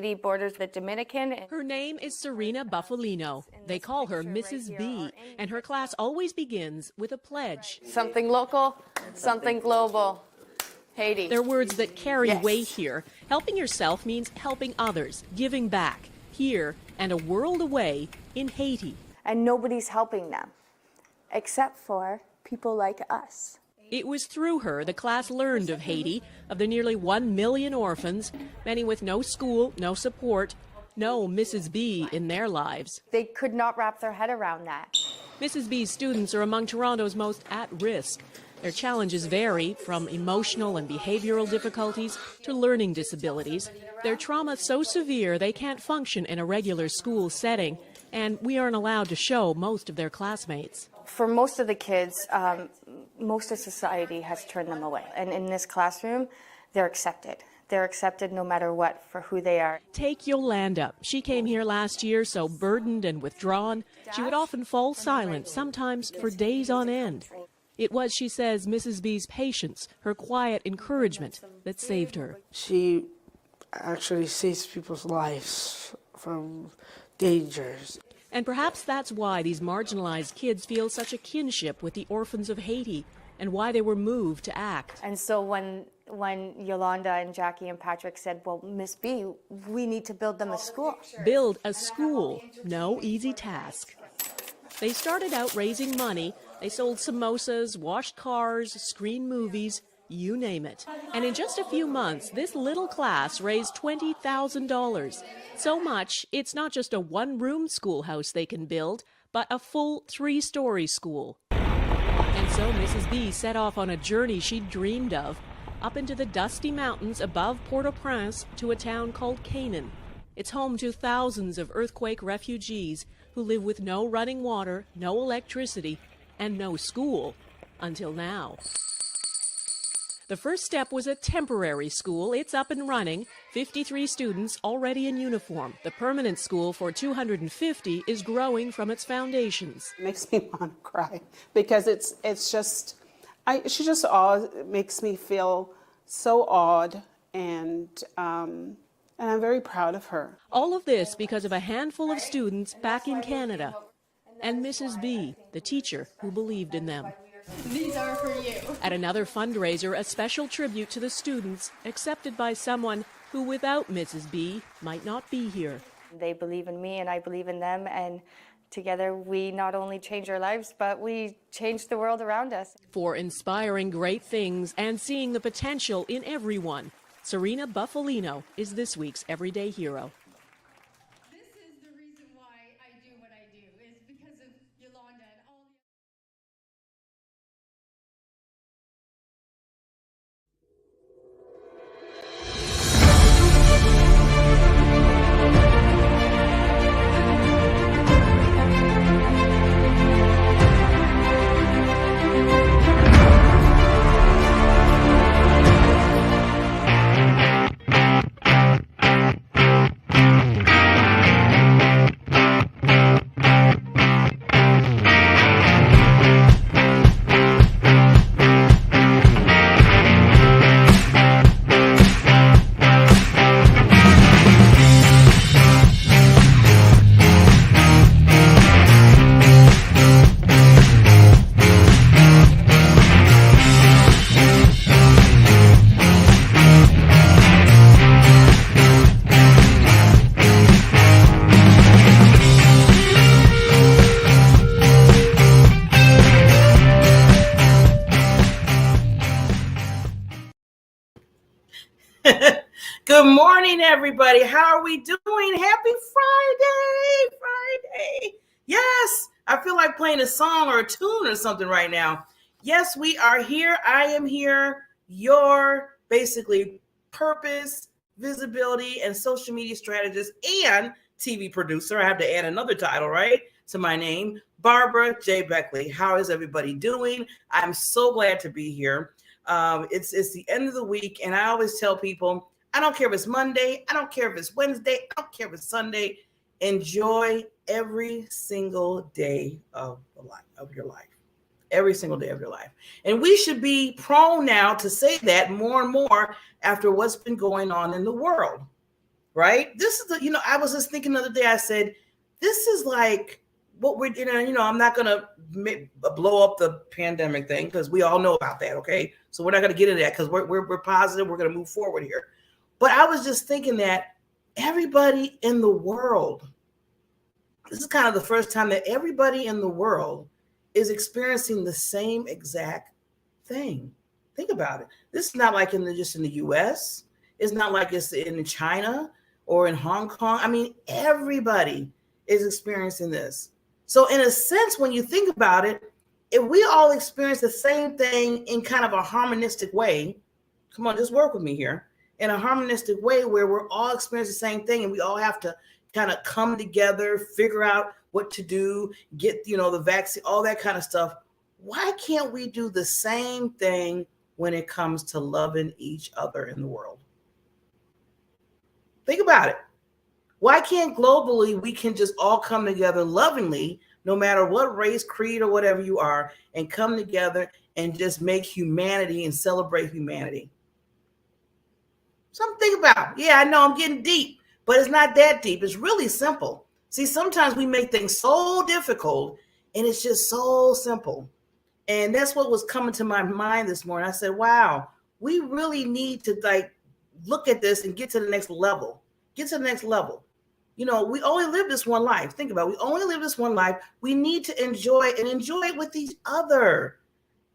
Haiti borders the Dominican. Her name is Serena Buffalino. They call her Mrs. B, and her class always begins with a pledge. Something local, something global. Haiti. They're words that carry weight here. Helping yourself means helping others, giving back, here and a world away in Haiti. And nobody's helping them, except for people like us. It was through her the class learned of Haiti, of the nearly 1 million orphans, many with no school, no support, no Mrs. B in their lives. They could not wrap their head around that. Mrs. B's students are among Toronto's most at risk. Their challenges vary from emotional and behavioral difficulties to learning disabilities. Their trauma is so severe they can't function in a regular school setting, and we aren't allowed to show most of their classmates. For most of the kids, most of society has turned them away. And in this classroom, they're accepted. They're accepted no matter what for who they are. Take Yolanda. She came here last year so burdened and withdrawn, she would often fall silent, sometimes for days on end. It was, she says, Mrs. B's patience, her quiet encouragement, that saved her. She actually saves people's lives from dangers. And perhaps that's why these marginalized kids feel such a kinship with the orphans of Haiti, and why they were moved to act. And so when Yolanda and Jackie and Patrick said, well, Miss B, we need to build them a school. Build a school, no easy task. They started out raising money. They sold samosas, washed cars, screened movies, you name it. And in just a few months, this little class raised $20,000. So much, it's not just a one-room schoolhouse they can build, but a full 3-story school. And so Mrs. B set off on a journey she'd dreamed of, up into the dusty mountains above Port-au-Prince to a town called Canaan. It's home to thousands of earthquake refugees who live with no running water, no electricity, and no school, until now. The first step was a temporary school. It's up and running. 53 students already in uniform. The permanent school for 250 is growing from its foundations. It makes me want to cry because she just makes me feel so awed, and I'm very proud of her. All of this because of a handful of students back in Canada, and Mrs. B, the teacher who believed in them. These are for you. At another fundraiser, a special tribute to the students, accepted by someone who, without Mrs. B, might not be here. They believe in me and I believe in them, and together we not only change our lives, but we change the world around us. For inspiring great things and seeing the potential in everyone, Serena Buffalino is this week's Everyday Hero. This is the reason why I do what I do, is because of Yolanda and all the... Good morning, everybody. How are we doing? Happy Friday. Yes, I feel like playing a song or a tune or something right now. Yes, we are here. I am here. Your basically purpose, visibility, and social media strategist and TV producer. I have to add another title, right, to my name, Barbara J. Beckley. How is everybody doing? I'm so glad to be here. It's the end of the week, and I always tell people, I don't care if it's Monday, I don't care if it's Wednesday, I don't care if it's Sunday. Enjoy every single day of your life. Every single day of your life. And we should be prone now to say that more and more after what's been going on in the world. right? This is the, I was just thinking the other day, I said, this is like what we're, I'm not going to blow up the pandemic thing because we all know about that, okay? So we're not going to get into that because we're positive. We're going to move forward here. But I was just thinking that everybody in the world, this is kind of the first time that everybody in the world is experiencing the same exact thing. Think about it. This is not like just in the US. It's not like it's in China or in Hong Kong. I mean, everybody is experiencing this. So in a sense, when you think about it, if we all experience the same thing in kind of a harmonistic way, come on, just work with me here, in a harmonistic way where we're all experiencing the same thing and we all have to kind of come together, figure out what to do, get, the vaccine, all that kind of stuff. Why can't we do the same thing when it comes to loving each other in the world? Think about it. Why can't globally we can just all come together lovingly, no matter what race, creed, or whatever you are, and come together and just make humanity and celebrate humanity? Something to think about. Yeah, I know I'm getting deep, but it's not that deep. It's really simple. See, sometimes we make things so difficult and it's just so simple. And that's what was coming to my mind this morning. I said, wow, we really need to look at this and get to the next level. Get to the next level. We only live this one life. Think about it. We only live this one life. We need to enjoy it and enjoy it with each other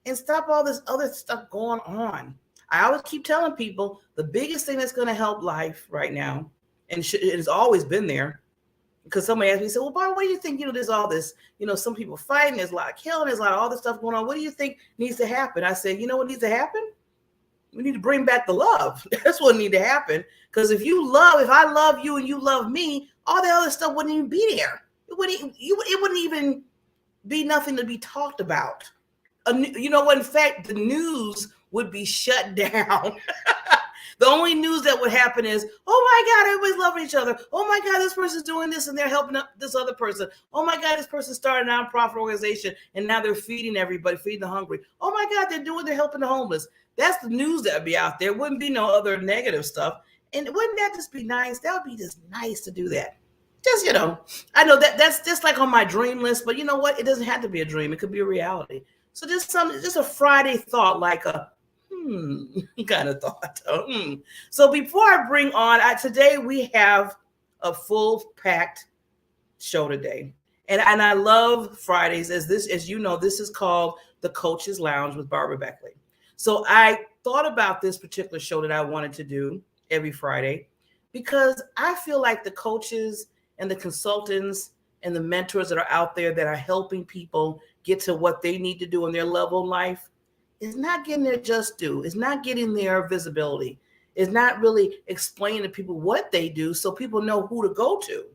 and stop all this other stuff going on. I always keep telling people the biggest thing that's going to help life right now, and it has always been there, because somebody asked me, said, well, Barbara, what do you think, there's all this, some people fighting, there's a lot of killing, there's a lot of all this stuff going on. What do you think needs to happen? I said, you know what needs to happen? We need to bring back the love. That's what needs to happen. Because if I love you and you love me, all the other stuff wouldn't even be there. It wouldn't even be nothing to be talked about. In fact, the news would be shut down. The only news that would happen is, oh my God, everybody's loving each other. Oh my God, this person's doing this and they're helping this other person. Oh my God, this person started a nonprofit organization and now they're feeding everybody, feeding the hungry. Oh my God, they're helping the homeless. That's the news that would be out there. Wouldn't be no other negative stuff. And wouldn't that just be nice? That would be just nice to do that. Just, I know that's just like on my dream list, but you know what? It doesn't have to be a dream. It could be a reality. So just a Friday thought, like a kind of thought. So before I bring on, today we have a full packed show today. And I love Fridays as you know, this is called the Coach's Lounge with Barbara Beckley. So I thought about this particular show that I wanted to do every Friday because I feel like the coaches and the consultants and the mentors that are out there that are helping people get to what they need to do in their level of life is not getting their just due. It's not getting their visibility. It's not really explaining to people what they do so people know who to go to.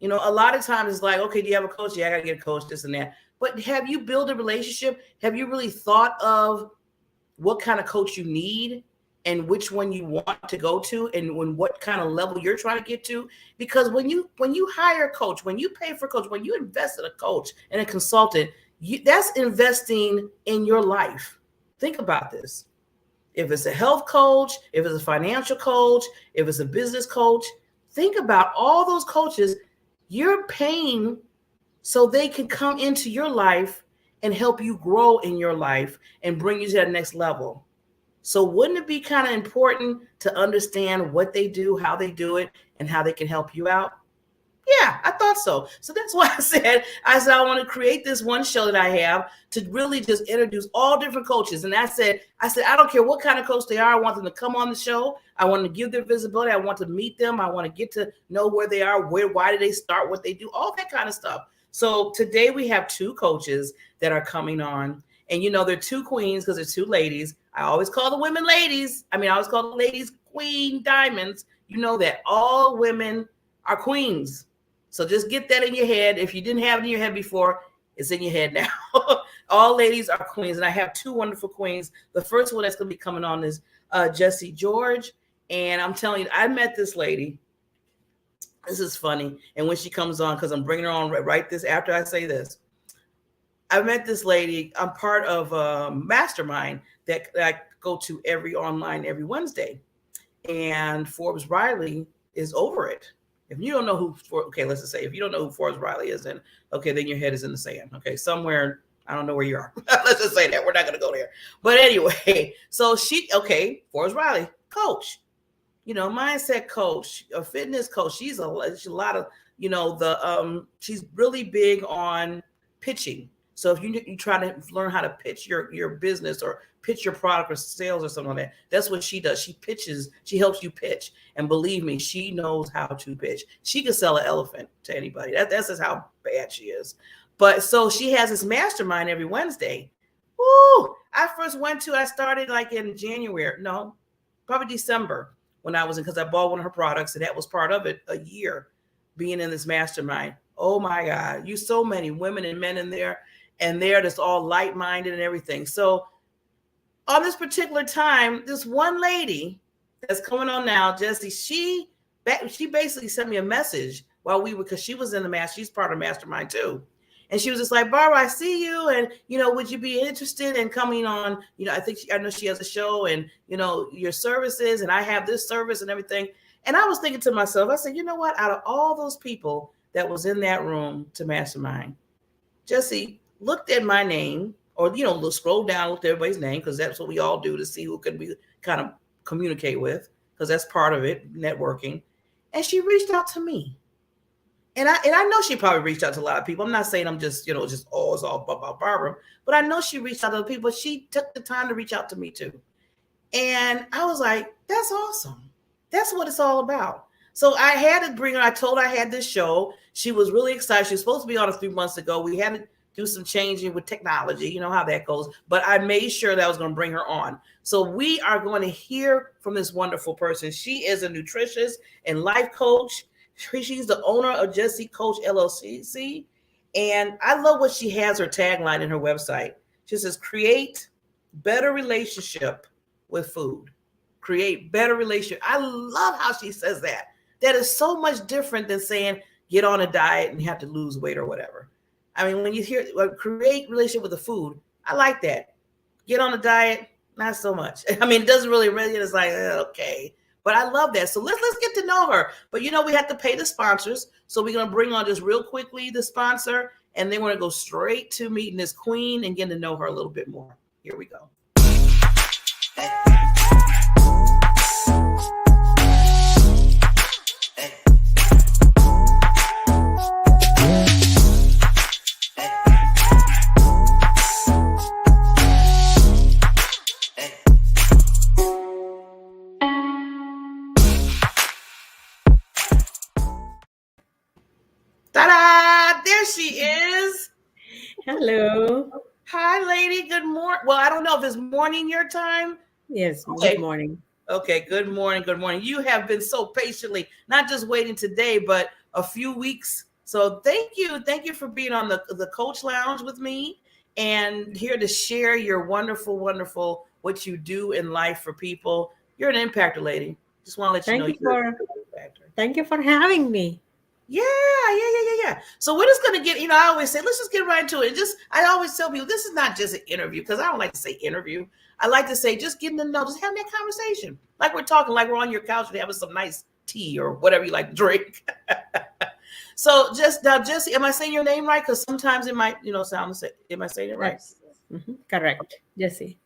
A lot of times it's like, okay, do you have a coach? Yeah, I got to get a coach, this and that. But have you built a relationship? Have you really thought of what kind of coach you need and which one you want to go to and what kind of level you're trying to get to? Because when you hire a coach, when you pay for a coach, when you invest in a coach and a consultant, that's investing in your life. Think about this. If it's a health coach, if it's a financial coach, if it's a business coach, think about all those coaches you're paying so they can come into your life and help you grow in your life and bring you to that next level. So wouldn't it be kind of important to understand what they do, how they do it, and how they can help you out? Yeah, I thought so. So that's why I said I want to create this one show that I have to really just introduce all different coaches. And I said, I don't care what kind of coach they are. I want them to come on the show. I want to give their visibility. I want to meet them. I want to get to know where they are, why did they start, what they do, all that kind of stuff. So today we have two coaches that are coming on. And, they're two queens because they're two ladies. I always call the women ladies. I always call the ladies queen diamonds. You know that all women are queens. So just get that in your head. If you didn't have it in your head before, it's in your head now. All ladies are queens. And I have two wonderful queens. The first one that's going to be coming on is Jessie George. And I'm telling you, I met this lady. This is funny. And when she comes on, because I'm bringing her on right this after I say this, I met this lady. I'm part of a mastermind that I go to every Wednesday. And Forbes Riley is over it. If you don't know okay, let's just say if you don't know who Forrest Riley is, then okay, then your head is in the sand. Okay, somewhere, I don't know where you are. Let's just say that we're not going to go there. But anyway, so Forrest Riley, coach, mindset coach, a fitness coach. She's a lot of, she's really big on pitching. So if you try to learn how to pitch your business or pitch your product or sales or something like that, that's what she does. She pitches, she helps you pitch. And believe me, she knows how to pitch. She can sell an elephant to anybody. That's just how bad she is. But so she has this mastermind every Wednesday. Woo! I started like in January, no, probably December when I was in, because I bought one of her products and that was part of it, a year being in this mastermind. Oh my God, you so many women and men in there, and they're just all light-minded and everything. So on this particular time, this one lady that's coming on now, Jessie, she basically sent me a message because she was in the she's part of mastermind too. And she was just like, Barbara, I see you. And, would you be interested in coming on? I know she has a show and, your services, and I have this service and everything. And I was thinking to myself, I said, you know what? Out of all those people that was in that room to mastermind, Jessie looked at my name, or, scroll down, looked at everybody's name, because that's what we all do to see who can we kind of communicate with, because that's part of it, networking. And she reached out to me. And I know she probably reached out to a lot of people. I'm not saying I'm just, it's all about Barbara, but I know she reached out to other people. She took the time to reach out to me too. And I was like, that's awesome. That's what it's all about. So I had to bring her. I told her I had this show. She was really excited. She was supposed to be on a 3 months ago. We had to do some changing with technology. You know how that goes. But I made sure that I was going to bring her on. So we are going to hear from this wonderful person. She is a nutritionist and life coach. She's the owner of Jessie Coach LLC. And I love what she has her tagline in her website. She says, create better relationship with food. Create better relationship. I love how she says that. That is so much different than saying get on a diet and you have to lose weight or whatever. I mean, when you hear create relationship with the food, I like that. Get on a diet, not so much. I mean, it doesn't really, it's like, okay. But I love that. So let's get to know her. But we have to pay the sponsors. So we're going to bring on just real quickly the sponsor, and then we're going to go straight to meeting this queen and getting to know her a little bit more. Here we go. Ta-da! There she is. Hello. Hi, lady. Good morning. Well, I don't know if it's morning your time. Yes, Okay. Good morning. Okay, good morning. Good morning. You have been so patiently, not just waiting today, but a few weeks. So thank you. Thank you for being on the Coach Lounge with me and here to share your wonderful, wonderful, what you do in life for people. You're an impactor, lady. Just want to let you know you're an impactor. Thank you for having me. Yeah. So we're just gonna get, I always say, let's just get right into it. I always tell people this is not just an interview, because I don't like to say interview. I like to say just getting to know, just having that conversation. Like we're talking, like we're on your couch and having some nice tea or whatever you like to drink. So now, Jessie, am I saying your name right? Because sometimes it might, sound the same. Am I saying it right? Correct, Jessie.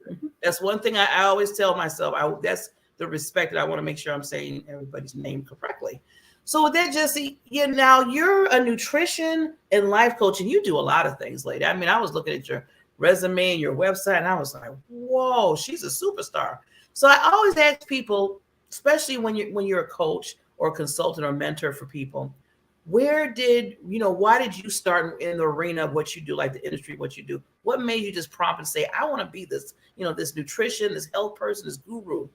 That's one thing I always tell myself. That's the respect that I want to make sure I'm saying everybody's name correctly. So with that, Jessie, now you're a nutrition and life coach, and you do a lot of things, lady. I mean, I was looking at your resume and your website, and I was like, whoa, she's a superstar. So I always ask people, especially when you're a coach or a consultant or mentor for people, why did you start in the arena of what you do, like the industry, what you do? What made you just prompt and say, I want to be this, this nutrition, this health person, this guru?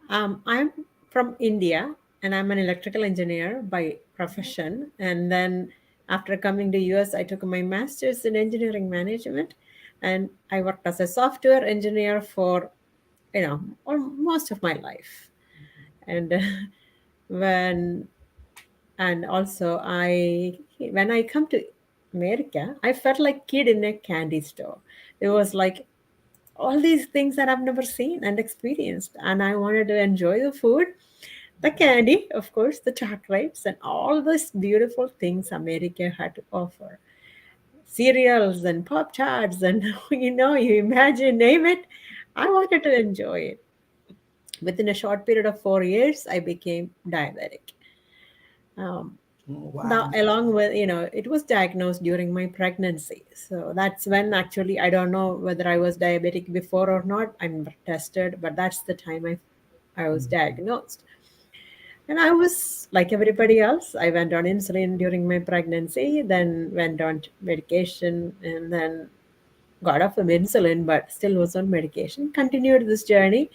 I'm from India, and I'm an electrical engineer by profession. And then after coming to US, I took my master's in engineering management, and I worked as a software engineer for, most of my life. And when also when I come to America, I felt like kid in a candy store. It was like all these things that I've never seen and experienced, and I wanted to enjoy the food. the candy, of course, the chocolates, and all these beautiful things America had to offer. Cereals and Pop Tarts, and you imagine, name it. I wanted to enjoy it. Within a short period of 4 years, I became diabetic. Um, Oh, now, wow. along with, it was diagnosed during my pregnancy. So that's when actually, I don't know whether I was diabetic before or not. I never tested, but that's the time I was diagnosed. And I was like everybody else. I went on insulin during my pregnancy, then went on medication, and then got off of insulin, but still was on medication. Continued this journey,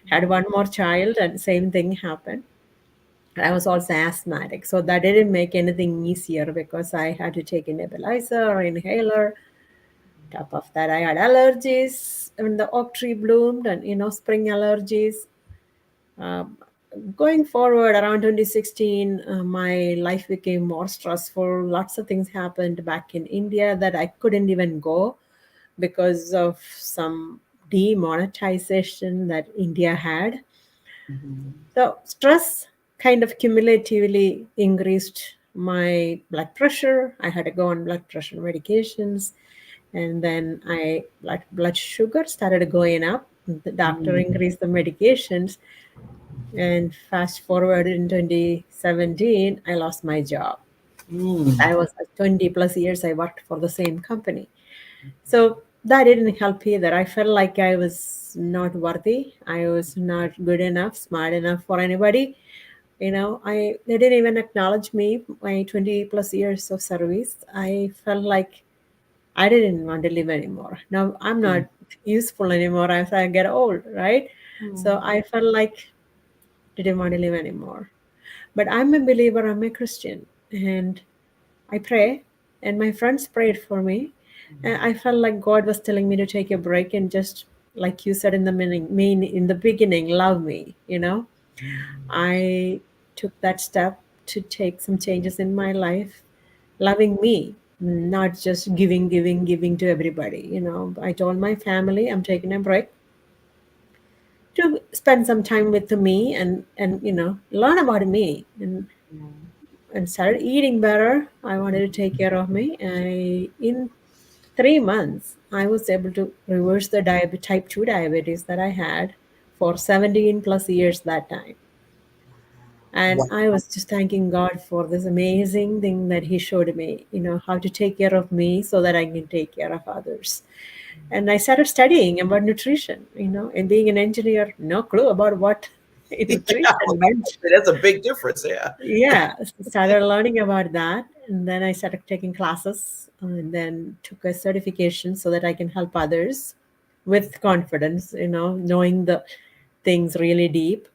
had one more child, and same thing happened. I was also asthmatic, so that didn't make anything easier because I had to take a nebulizer or inhaler. Top of that, I had allergies when the oak tree bloomed, and spring allergies. Um, Going forward around 2016, my life became more stressful. Lots of things happened back in India that I couldn't even go because of some demonetization that India had. So stress kind of cumulatively increased my blood pressure. I had to go on blood pressure medications, and then I blood sugar started going up. The doctor increased the medications, and fast forward in 2017, I lost my job. Mm. I was 20 plus years I worked for the same company. So that didn't help either. I felt like I was not worthy. I was not good enough, smart enough for anybody. They didn't even acknowledge me, my 20 plus years of service. I felt like I didn't want to live anymore. Now I'm not useful anymore as I get old, right? So I felt like didn't want to live anymore. But I'm a believer, I'm a Christian, and I pray, and my friends prayed for me. And I felt like God was telling me to take a break and just, like you said in the in the beginning, love me. I took that step to take some changes in my life, loving me, not just giving to everybody. I told my family I'm taking a break to spend some time with me and learn about me and started eating better. I wanted to take care of me. In 3 months, I was able to reverse the type 2 diabetes that I had for 17 plus years that time. And Wow. I was just thanking God for this amazing thing that He showed me, how to take care of me so that I can take care of others. And I started studying about nutrition, and being an engineer, no clue about what Yeah, nutrition meant. that's a big difference. Yeah. Yeah, started learning about that, and then I started taking classes, and then took a certification so that I can help others with confidence, knowing the things really deep.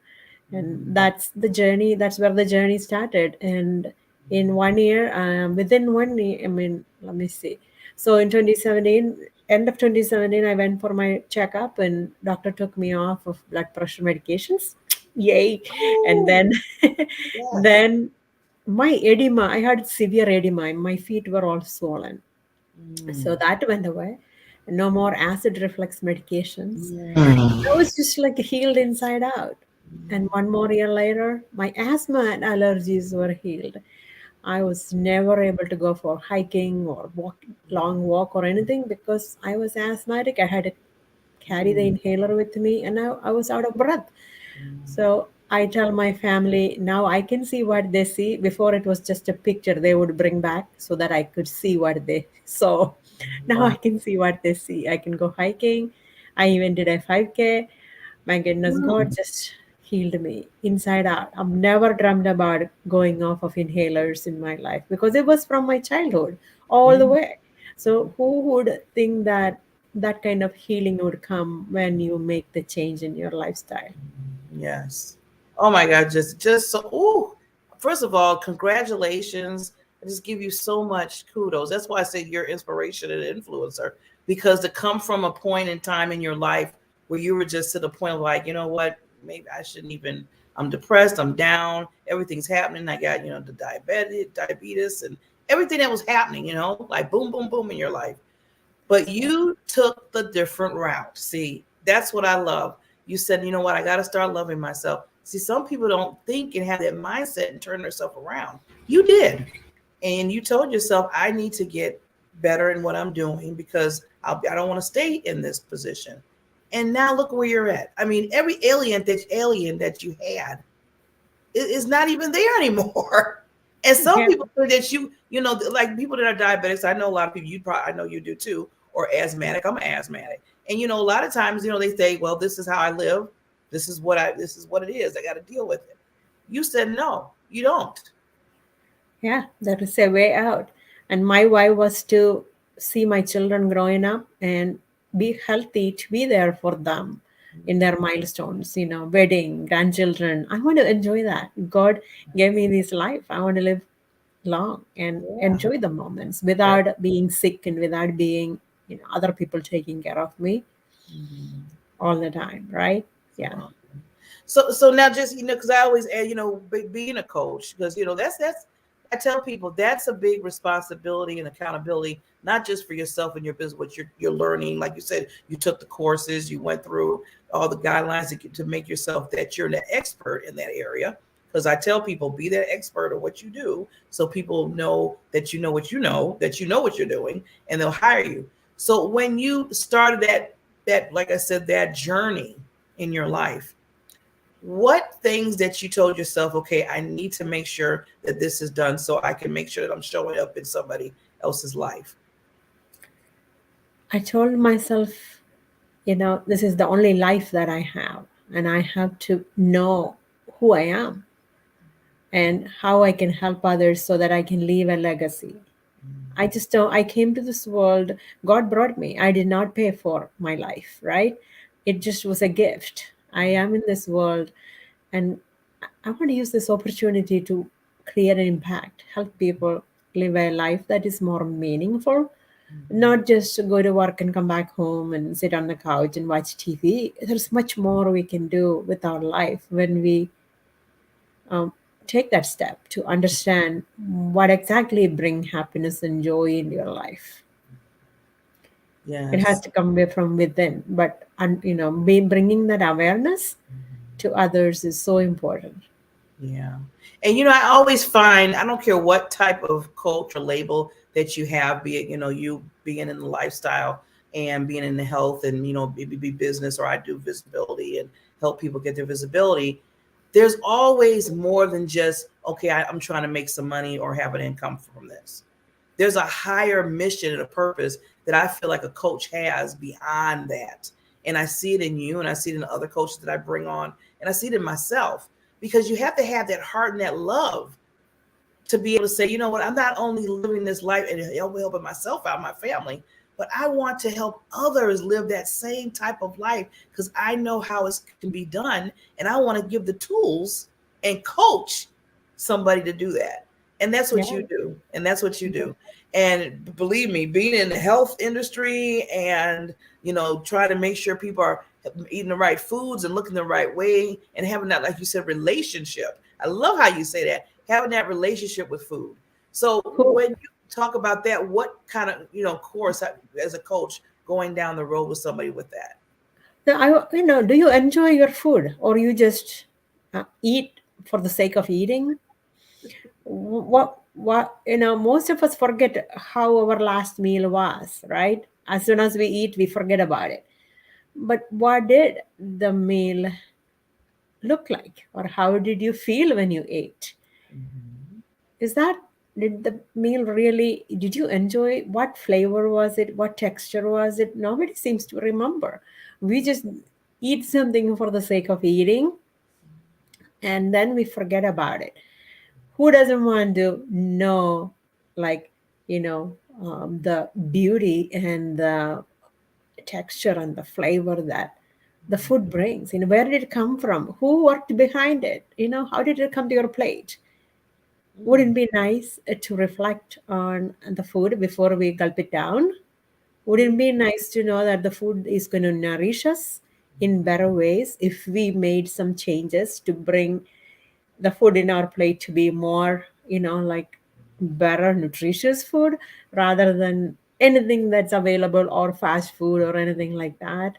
And that's the journey. That's where the journey started. And in 1 year, within 1 year, I mean, let me see. So in 2017, end of 2017, I went for my checkup, and doctor took me off of blood pressure medications. Yay! And Oh, then, yeah. then my edema. I had severe edema. My feet were all swollen. So that went away. No more acid reflux medications. I was just like healed inside out. And 1 more year later, my asthma and allergies were healed. I was never able to go for hiking or long walk or anything because I was asthmatic. I had to carry the inhaler with me, and I was out of breath. So I tell my family now I can see what they see. Before it was just a picture they would bring back so that I could see what they saw. Now I Wow. can see what they see. I can go hiking. I even did a 5K. My goodness, God just healed me inside out. I've never dreamed about going off of inhalers in my life because it was from my childhood all the way. So who would think that that kind of healing would come when you make the change in your lifestyle? Yes. Oh my God, just so ooh. First of all, congratulations. I just give you so much kudos. That's why I say you're inspiration and influencer. Because to come from a point in time in your life where you were just to the point of like, you know what, maybe I shouldn't even, I'm depressed, I'm down, everything's happening. I got, the diabetes and everything that was happening, like boom, boom, boom in your life. But you took the different route. See, that's what I love. You said, you know what, I got to start loving myself. See, some people don't think and have that mindset and turn themselves around. You did. And you told yourself, I need to get better in what I'm doing because I don't want to stay in this position. And now look where you're at. I mean, every alien that you had is not even there anymore. And some Yeah. people think that like people that are diabetics. I know a lot of people. I know you do too, or asthmatic. I'm asthmatic, and a lot of times, they say, "Well, this is how I live. This is what it is. I got to deal with it." You said no, you don't. Yeah, that is a way out. And my why was to see my children growing up and be healthy, to be there for them in their milestones, wedding, grandchildren. I want to enjoy that. God gave me this life. I want to live long and Yeah. enjoy the moments without being sick and without being, other people taking care of me Mhm. all the time, right? Yeah. So now just because I always add, being a coach, because that's I tell people that's a big responsibility and accountability, not just for yourself and your business, what you're learning. Like you said, you took the courses, you went through all the guidelines to make yourself that you're an expert in that area. Because I tell people, be that expert of what you do, so people know that you know what you know, that you know what you're doing, and they'll hire you. So when you started that like I said, that journey in your life, what things that you told yourself, okay, I need to make sure that this is done so I can make sure that I'm showing up in somebody else's life? I told myself, this is the only life that I have, and I have to know who I am and how I can help others so that I can leave a legacy. I just don't, I came to this world, God brought me. I did not pay for my life, right? It just was a gift. I am in this world, and I want to use this opportunity to create an impact, help people live a life that is more meaningful, not just to go to work and come back home and sit on the couch and watch TV. There's much more we can do with our life when we um, take that step to understand what exactly bring happiness and joy in your life. It has Yes. to come from within, but bringing that awareness to others is so important. Yeah. And I always find, I don't care what type of coach or label that you have, be it, you being in the lifestyle and being in the health and, maybe be business, or I do visibility and help people get their visibility. There's always more than just, okay, I'm trying to make some money or have an income from this. There's a higher mission and a purpose that I feel like a coach has beyond that. And I see it in you, and I see it in other coaches that I bring on, and I see it in myself, because you have to have that heart and that love to be able to say, you know what, I'm not only living this life and helping myself out, my family, but I want to help others live that same type of life, because I know how it can be done. And I want to give the tools and coach somebody to do that. And that's Yeah. what you do. And that's what you do. And believe me, being in the health industry and, trying to make sure people are eating the right foods and looking the right way and having that, like you said, relationship. I love how you say that, having that relationship with food. So Who, when you talk about that, what kind of, course as a coach going down the road with somebody with that? do you enjoy your food, or you just eat for the sake of eating? Most of us forget how our last meal was, right? As soon as we eat, we forget about it. But what did the meal look like, or how did you feel when you ate? Mhm. Is that, did the meal really, did you enjoy, what flavor was it, what texture was it? Nobody seems to remember. We just eat something for the sake of eating, and then we forget about it. Who doesn't want to know, like, the beauty and the texture and the flavor that the food brings? Where did it come from? Who worked behind it? How did it come to your plate? Wouldn't Mm. it be nice to reflect on the food before we gulp it down? Wouldn't it be nice to know that the food is going to nourish us in better ways if we made some changes to bring the food in our plate to be more, like better, nutritious food, rather than anything that's available or fast food or anything like that?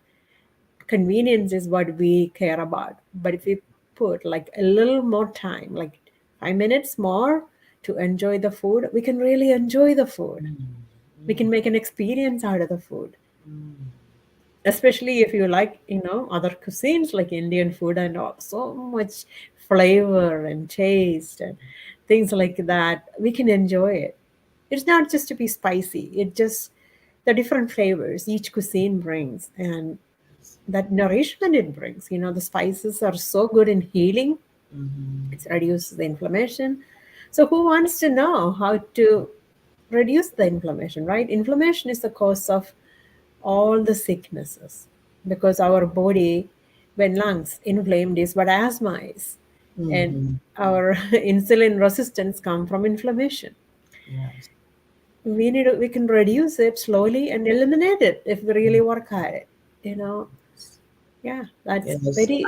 Convenience is what we care about. But if we put like a little more time, like 5 minutes more to enjoy the food, we can really enjoy the food. We can make an experience out of the food, especially if you like, other cuisines like Indian food and all, so much flavor and taste and things like that. We can enjoy it. It's not just to be spicy. It just the different flavors each cuisine brings and that nourishment it brings. The spices are so good in healing. It reduces the inflammation. So who wants to know how to reduce the inflammation, right? Inflammation is the cause of all the sicknesses because our body, when lungs inflamed, is what asthma is. And our insulin resistance come from inflammation. Yes. We can reduce it slowly and eliminate it if we really work at it. Yeah, that's Yes. very.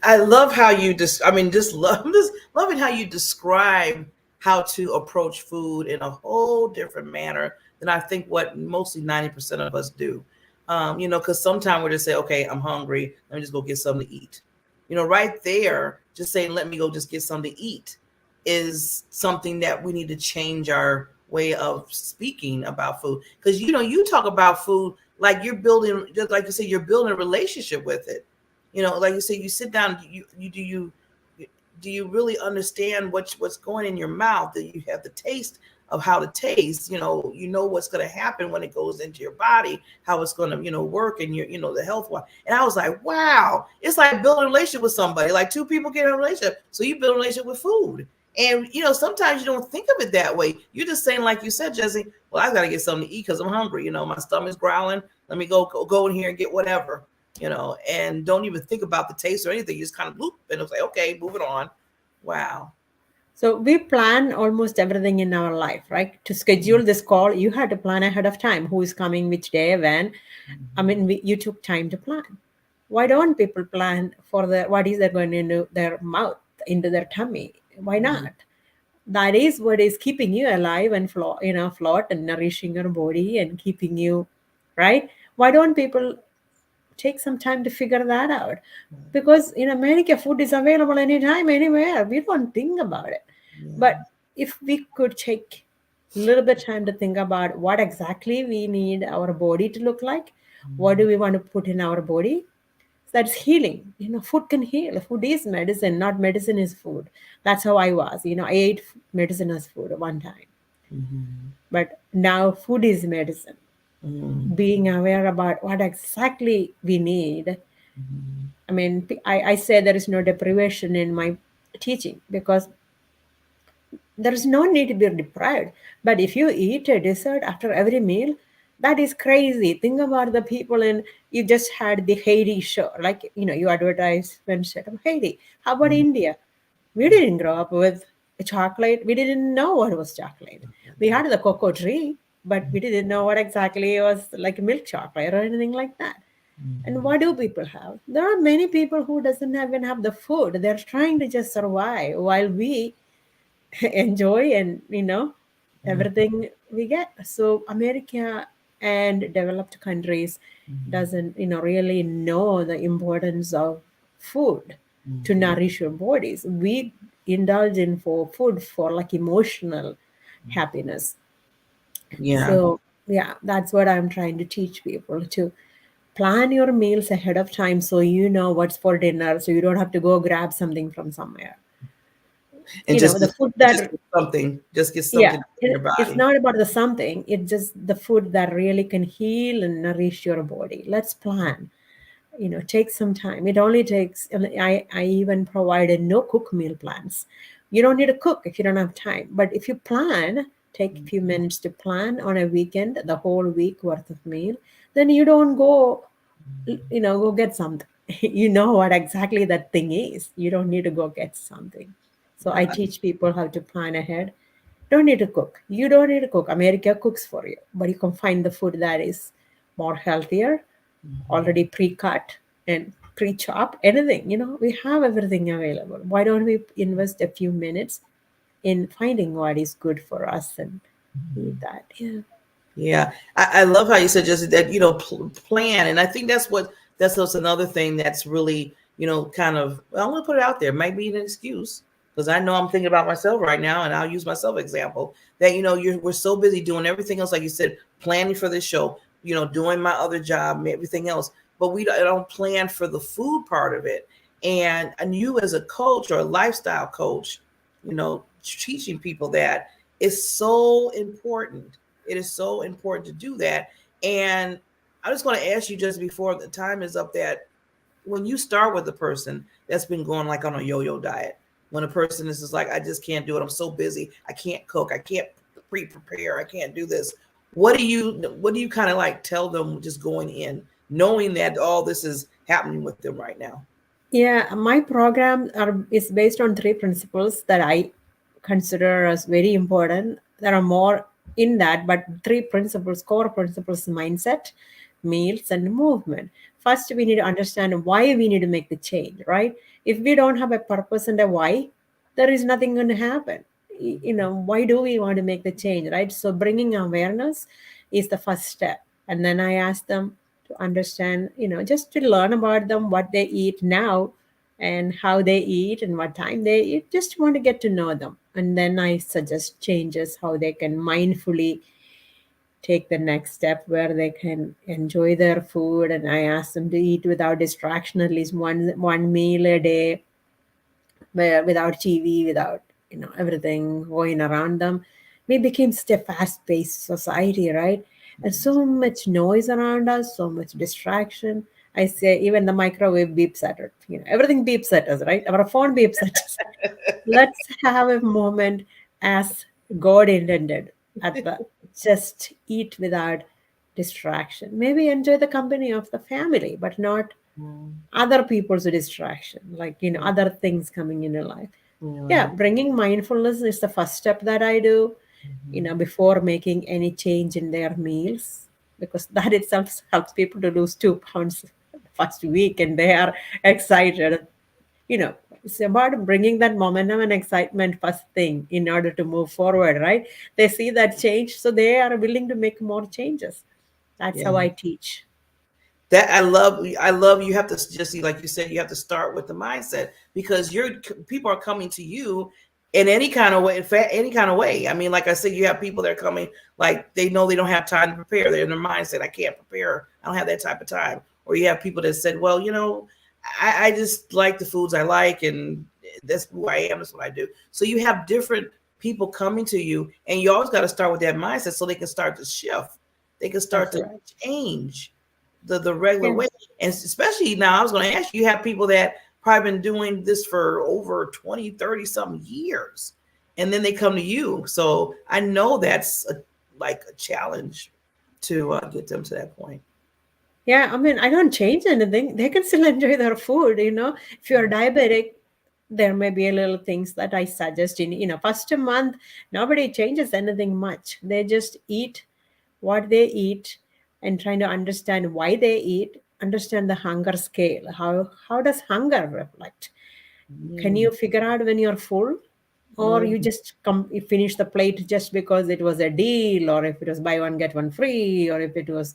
I love how you just, I mean, I'm just loving how you describe how to approach food in a whole different manner than I think what mostly 90% of us do. Because sometimes we're just say, okay, I'm hungry. Let me just go get something to eat. Right there, just saying, let me go just get something to eat is something that we need to change our way of speaking about food. Because, you talk about food like you're building, just like you say, you're building a relationship with it. Like you say, you sit down, do you really understand what's going in your mouth? Do you have the taste of how to taste? What's going to happen when it goes into your body, how it's going to, work and the health one. And I was like, wow, it's like building a relationship with somebody, like two people get in a relationship. So you build a relationship with food. And, sometimes you don't think of it that way. You're just saying, like you said, Jesse, well, I got to get something to eat because I'm hungry. My stomach's growling. Let me go in here and get whatever. And don't even think about the taste or anything. You just kind of loop and it's like, okay, moving on. Wow. So we plan almost everything in our life, right? To schedule this call, you had to plan ahead of time. Who is coming, which day, when? I mean, you took time to plan. Why don't people plan for what is they're going into their mouth, into their tummy? Why not? That is what is keeping you alive and float and nourishing your body and keeping you, right? Why don't people take some time to figure that out? Because in America, food is available anytime, anywhere. We don't think about it. But if we could take a little bit of time to think about what exactly we need our body to look like, what do we want to put in our body? That's healing. Food can heal. Food is medicine, not medicine is food. That's how I was. I ate medicine as food at one time. But now food is medicine. Being aware about what exactly we need. I mean, I say there is no deprivation in my teaching because there is no need to be deprived. But if you eat a dessert after every meal, that is crazy. Think about the people you just had the Haiti show, like, you advertisement said of Haiti. How about India? We didn't grow up with chocolate. We didn't know what was chocolate. We had the cocoa tree, but we didn't know what exactly was like milk chocolate or anything like that. And what do people have? There are many people who doesn't even have the food. They're trying to just survive while we enjoy and everything we get. So America and developed countries doesn't really know the importance of food to nourish your bodies. We indulge in for food for like emotional happiness. Yeah. So yeah, that's what I'm trying to teach people, to plan your meals ahead of time so you know what's for dinner, so you don't have to go grab something from somewhere. And The food that just get yeah, something in your it's body. not about the something. It's just the food that really can heal and nourish your body. Let's plan. Take some time. It only takes. I even provided no cook meal plans. You don't need to cook if you don't have time. But if you plan, take a few minutes to plan on a weekend, the whole week worth of meal. Then you don't go get something. You know what exactly that thing is. You don't need to go get something. So I teach people how to plan ahead. Don't need to cook. You don't need to cook. America cooks for you, but you can find the food that is more healthier, already pre-cut and pre-chopped. Anything, we have everything available. Why don't we invest a few minutes in finding what is good for us and eat that? Yeah. Yeah, I love how you said just that, plan. And I think that's what's another thing that's really kind of, well, I'm going to put it out there. It might be an excuse because I know I'm thinking about myself right now, and I'll use myself example that, we're so busy doing everything else, like you said, planning for this show, doing my other job, everything else, but we don't plan for the food part of it. And you as a coach or a lifestyle coach, teaching people that is so important. It is so important to do that. And I just want to ask you just before the time is up that when you start with a person that's been going like on a yo-yo diet, when a person is just like, I just can't do it. I'm so busy. I can't cook. I can't pre-prepare. I can't do this. What do you kind of like tell them just going in, knowing that all this is happening with them right now? Yeah, my program is based on three principles that I consider as very important. There are more in that, but three principles, core principles: mindset, meals, and movement. First, we need to understand why we need to make the change, right? If we don't have a purpose and a why, there is nothing going to happen. Why do we want to make the change, right? So bringing awareness is the first step. And then I ask them to understand, just to learn about them, what they eat now and how they eat and what time they eat. Just want to get to know them. And then I suggest changes, how they can mindfully take the next step where they can enjoy their food. And I ask them to eat without distraction, at least one meal a day, where without TV, without everything going around them. We became such a fast-paced society, right? And so much noise around us, so much distraction. I say even the microwave beeps at it. Everything beeps at us, right? Our phone beeps at us. Let's have a moment as God intended. At the just eat without distraction. Maybe enjoy the company of the family, but not other people's distraction, like other things coming in your life. Yeah, bringing mindfulness is the first step that I do, before making any change in their meals, because that itself helps people to lose 2 pounds the first week, and they are excited. It's about bringing that momentum and excitement first thing in order to move forward, right? They see that change, so they are willing to make more changes. That's how Yeah. I teach. That I love you have to just see, like you said, you have to start with the mindset because people are coming to you in any kind of way. In fact, any kind of way. I mean, like I said, you have people that are coming like they know they don't have time to prepare. They're in their mindset, I can't prepare. I don't have that type of time. Or you have people that said, well, I just like the foods I like, and that's who I am. That's what I do. So you have different people coming to you, and you always got to start with that mindset so they can start to shift. They can start That's to right. change the regular Yeah. way. And especially now, I was going to ask you, have people that probably been doing this for over 20, 30 some years, and then they come to you. So I know that's like a challenge to get them to that point. Yeah, I mean, I don't change anything. They can still enjoy their food, If you're diabetic, there may be a little things that I suggest first a month, nobody changes anything much. They just eat what they eat and trying to understand why they eat, understand the hunger scale. How does hunger reflect? Can Mm, you figure out when you're full? Or you mm, just you finish the plate just because it was a deal, or if it was buy one get one free, or if it was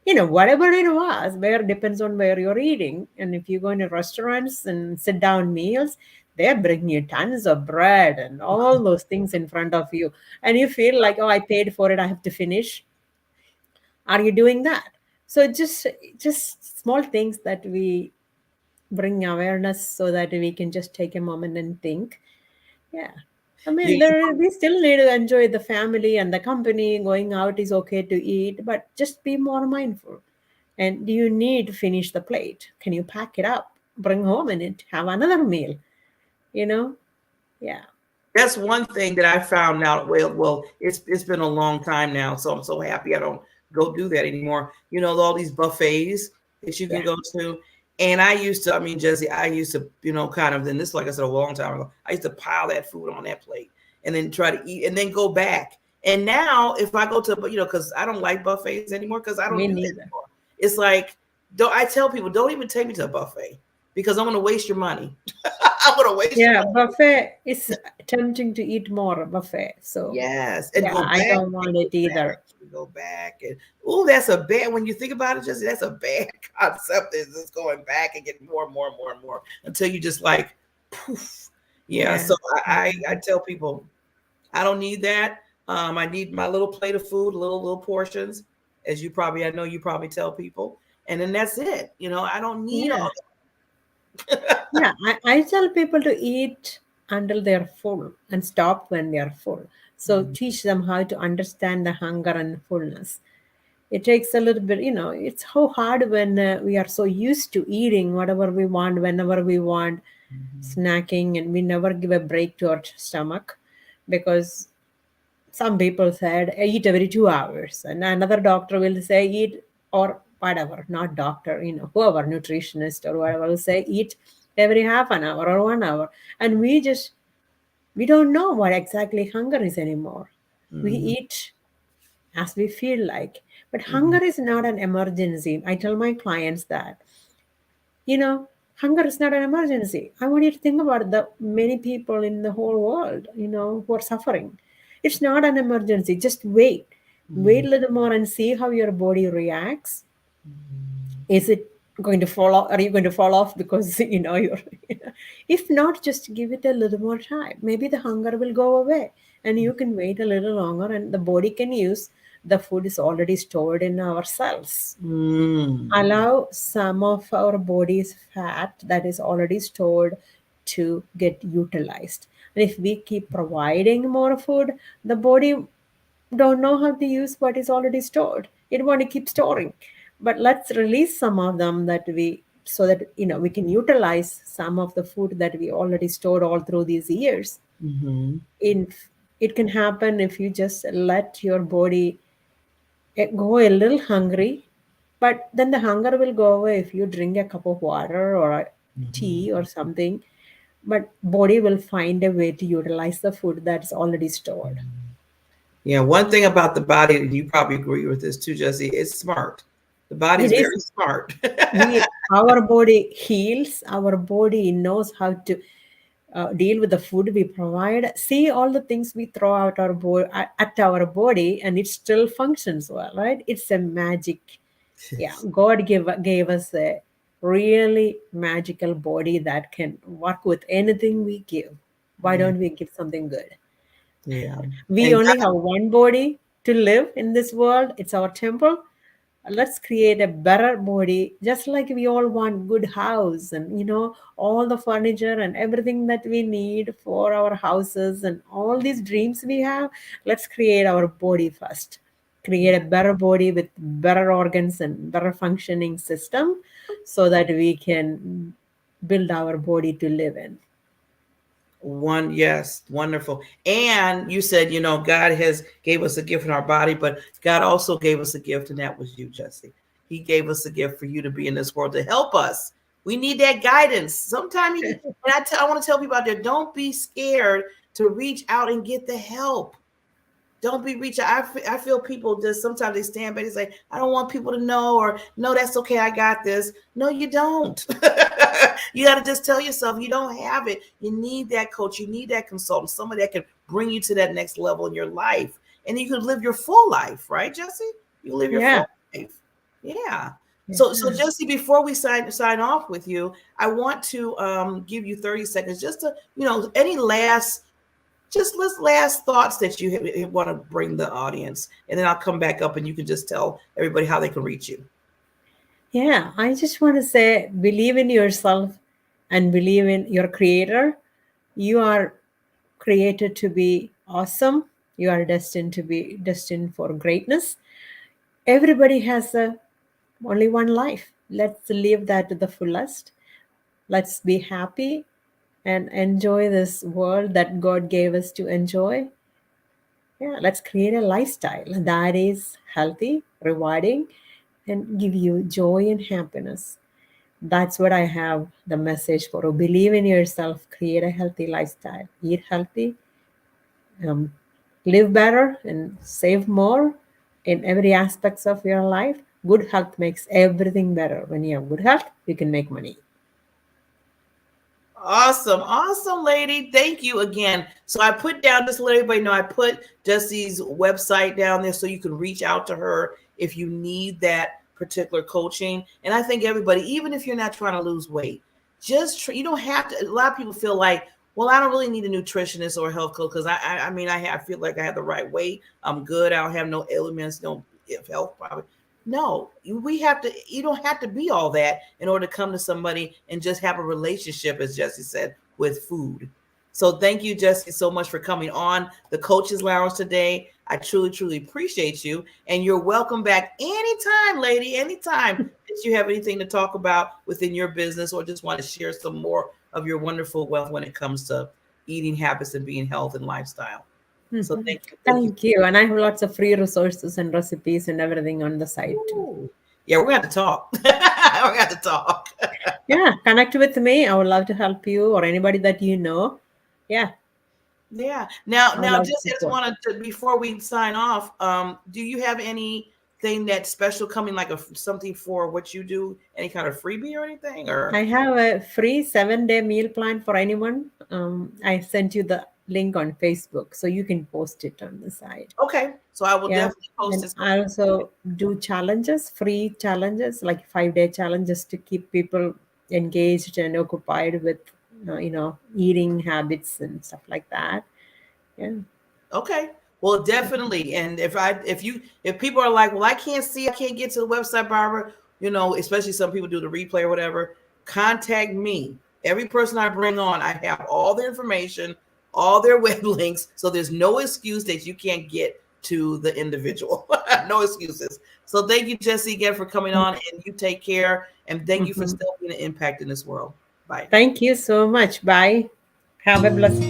whatever it was, where depends on where you're eating. And if you go into restaurants and sit down meals, they're bringing you tons of bread and all those things in front of you. And you feel like, oh, I paid for it, I have to finish. Are you doing that? So just small things that we bring awareness so that we can just take a moment and think. Yeah. I mean, you, we still need to enjoy the family and the company. Going out is okay to eat, but just be more mindful. And do you need to finish the plate? Can you pack it up, bring home and have another meal? You know? Yeah. that's one thing that I found out. Well, it's been a long time now, so I'm so happy I don't go do that anymore. All these buffets that you can Yeah. go to, and I used to. I mean, Jesse, I used to, kind of. Then this, like I said, a long time ago, I used to pile that food on that plate and then try to eat, and then go back. And now, if I go to, because I don't like buffets anymore, because I don't Me do that neither. anymore. It's like, don't I tell people, don't even take me to a buffet because I'm going to waste your money. I'm going to waste your Yeah, money. buffet is tempting to eat more buffet. So Yes, and yeah, go I back, don't and want go it back, either. and go back, and oh, that's a bad. When you think about it, just that's a bad concept. Is just going back and getting more and more and more and more until you just like, poof. Yeah. Yeah. So I tell people I don't need that. I need my little plate of food, little portions, as you probably I know you probably tell people, and then that's it. I don't need Yeah. all Yeah. I tell people to eat until they're full and stop when they are full. So that. teach them how to understand the hunger and fullness. It takes a little bit, it's so hard when we are so used to eating whatever we want, whenever we want, snacking, and we never give a break to our stomach because some people said eat every 2 hours, and another doctor will say eat, or whatever, not doctor, whoever, nutritionist or whatever, will say eat every half an hour or 1 hour. And we don't know what exactly hunger is anymore. We Mhm, eat as we feel like. But mhm, hunger is not an emergency. I tell my clients that, you know, hunger is not an emergency. I want you to think about the many people in the whole world, who are suffering. It's not an emergency. Just wait. Wait mhm, a little more and see how your body reacts. mhm, Is it going to fall off? Are you going to fall off because you're if not, just give it a little more time. Maybe the hunger will go away and you can wait a little longer and the body can use the food is already stored in our cells. mhm, Allow some of our body's fat that is already stored to get utilized. And if we keep providing more food, the body don't know how to use what is already stored. It want to keep storing. But let's release some of them that we so that we can utilize some of the food that we already stored all through these years. mhm. In It can happen if you just let your body go a little hungry, but then the hunger will go away if you drink a cup of water or a tea or something. But body will find a way to utilize the food that's already stored. Yeah, one thing about the body, and you probably agree with this too, Jesse, it's smart. The body's It is very smart. our body heals. Our body knows how to deal with the food we provide. See all the things we throw out at our body, and it still functions well, right? It's a magic. Yeah, God gave us a really magical body that can work with anything we give. Why Yeah, don't we give something good? yeah. We And only have one body to live in this world. It's our temple. Let's create a better body, just like we all want good house and all the furniture and everything that we need for our houses and all these dreams we have. Let's create our body first. Create a better body with better organs and better functioning system so that we can build our body to live in. yes, wonderful. And you said, God has gave us a gift in our body, but God also gave us a gift, and that was you, Jesse. He gave us a gift for you to be in this world to help us. We need that guidance. Sometimes, and I want to tell people out there, don't be scared to reach out and get the help. Don't be reaching. I feel people just sometimes they stand back and say, I don't want people to know, or no, that's okay, I got this. No, you don't. You got to just tell yourself you don't have it. You need that coach, you need that consultant, somebody that can bring you to that next level in your life. And then you can live your full life, right, Jesse? You live your Yeah. full life. Yeah. So Yeah. Jesse, before we sign off with you, I want to give you 30 seconds just to, any last thoughts that you want to bring the audience, and then I'll come back up and you can just tell everybody how they can reach you. Yeah, I just want to say believe in yourself and believe in your creator. You are created to be awesome. You are destined for greatness. Everybody has only one life. Let's live that to the fullest. Let's be happy and enjoy this world that God gave us to enjoy. Yeah, let's create a lifestyle that is healthy, rewarding, and give you joy and happiness. That's what I have the message for. Believe in yourself, create a healthy lifestyle, eat healthy, um, live better, and save more in every aspects of your life. Good health makes everything better. When you have good health, you can make money. Awesome. Awesome, lady. Thank you again. So I put down, just to let everybody know, I put Jesse's website down there so you can reach out to her if you need that particular coaching. And I think everybody, even if you're not trying to lose weight, you don't have to. A lot of people feel like, well, I don't really need a nutritionist or a health coach because I mean, I feel like I have the right weight. I'm good. I don't have no ailments, no health problems. No, you don't have to be all that in order to come to somebody and just have a relationship, as Jesse said, with food. So thank you, Jesse, so much for coming on the Coaches Lounge today. I truly, truly appreciate you. And you're welcome back anytime, lady, anytime that you have anything to talk about within your business or just want to share some more of your wonderful wealth when it comes to eating habits and being health and lifestyle. So thank you. Thank you. And I have lots of free resources and recipes and everything on the site too. Ooh. Yeah, we're going to have to talk. We're going to have to talk. Yeah, connect with me. I would love to help you or anybody that you know. Yeah. Yeah. Now, love just as support. wanted to, before we sign off, do you have anything that's special coming, like something for what you do? Any kind of freebie or anything? Or I have a free 7-day meal plan for anyone. I sent you the link on Facebook, so you can post it on the site. okay, so I will Yeah. definitely post And this. I also do challenges, free challenges, like 5-day challenges to keep people engaged and occupied with, eating habits and stuff like that. Yeah. Okay. Well, definitely. And if people are like, well, I can't get to the website, Barbara, especially some people do the replay or whatever, contact me. Every person I bring on, I have all their information, all their web links. So there's no excuse that you can't get to the individual. No excuses. So thank you, Jesse, again for coming on, and you take care. And thank you for still being an impact in this world. Bye. Thank you so much. Bye. Have a blessed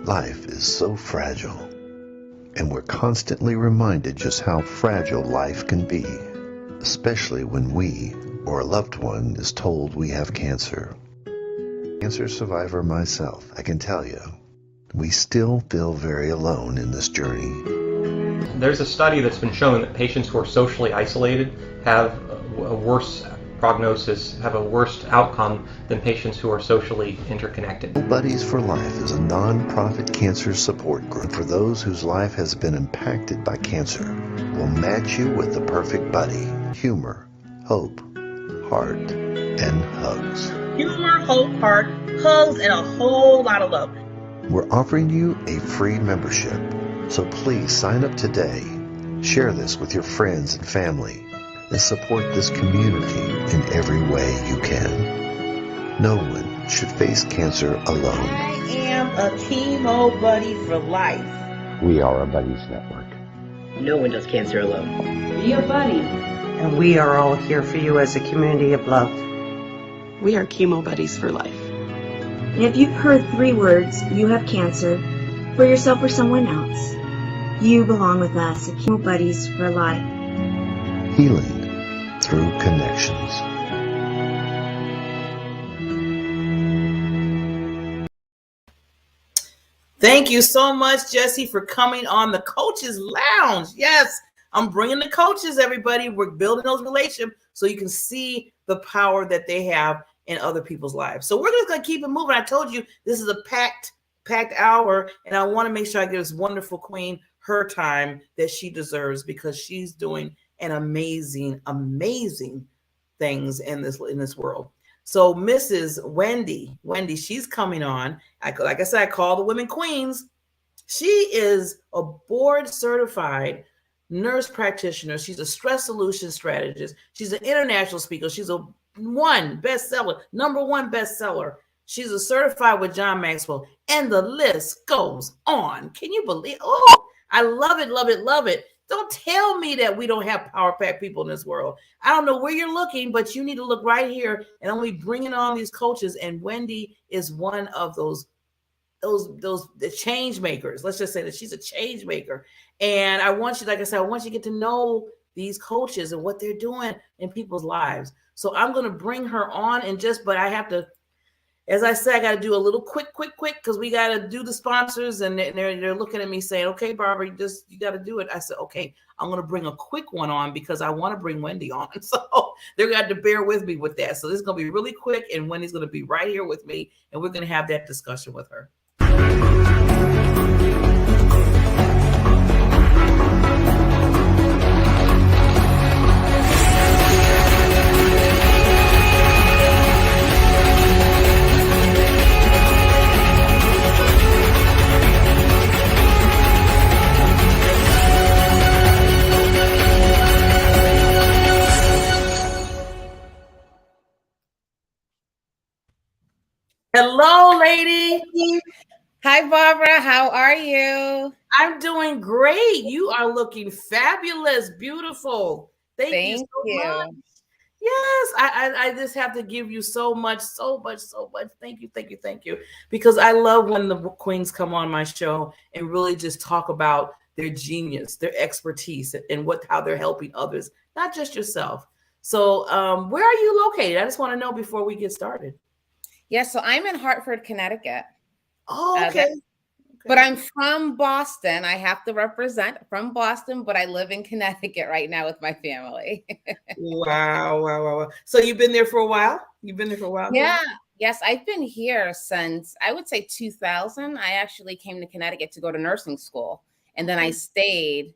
Life is so fragile, and we're constantly reminded just how fragile life can be, especially when we or a loved one is told we have cancer. Cancer survivor myself, I can tell you, we still feel very alone in this journey. There's a study that's been shown that patients who are socially isolated have a worse prognosis, have a worse outcome than patients who are socially interconnected. Buddies for Life is a non-profit cancer support group for those whose life has been impacted by cancer. We'll match you with the perfect buddy. Humor, hope, heart, and hugs. Humor, hope, heart, hugs, and a whole lot of love. We're offering you a free membership, so please sign up today. Share this with your friends and family, and support this community in every way you can. No one should face cancer alone. I am a chemo buddy for life. We are a Buddies Network. No one does cancer alone. Be a buddy. And we are all here for you as a community of love. We are chemo buddies for life. And if you've heard 3 words, you have cancer, for yourself or someone else, you belong with us at Chemo Buddies for Life. Healing through connections. Thank you so much, Jesse, for coming on the Coaches Lounge. Yes, I'm bringing the coaches, everybody. We're building those relationships so you can see the power that they have in other people's lives. So we're just going to keep it moving. I told you this is a packed hour, and I want to make sure I give this wonderful queen her time that she deserves because she's doing an amazing things in this world. So Mrs. Wendy, she's coming on. Like I said, I call the women queens. She is a board certified nurse practitioner. She's a stress solution strategist. She's an international speaker. She's a number one bestseller. She's a certified with John Maxwell, and the list goes on. Can you believe? Oh, I love it, love it, love it. Don't tell me that we don't have power pack people in this world. I don't know where you're looking, but you need to look right here. And I'm bringing on these coaches, and Wendy is one of those the change makers. Let's just say that she's a change maker. And I want you, like I said, I want you to get to know these coaches and what they're doing in people's lives. So I'm going to bring her on but I have to, as I said, I got to do a little quick, because we got to do the sponsors, and they're looking at me saying, okay, Barbara, you got to do it. I said, okay, I'm going to bring a quick one on because I want to bring Wendy on. So they're going to have to bear with me with that. So this is going to be really quick, and Wendy's going to be right here with me, and we're going to have that discussion with her. Hello, lady. Hi, Barbara. How are you? I'm doing great. You are looking fabulous, beautiful. Thank you so much. Yes, I just have to give you so much. Thank you. Because I love when the queens come on my show and really just talk about their genius, their expertise, and how they're helping others, not just yourself. So where are you located? I just want to know before we get started. Yeah, so I'm in Hartford, Connecticut. Oh, okay. But I'm from Boston. I have to represent from Boston, but I live in Connecticut right now with my family. Wow. So you've been there for a while? Yeah. Yes, I've been here since, I would say 2000. I actually came to Connecticut to go to nursing school. And then I stayed.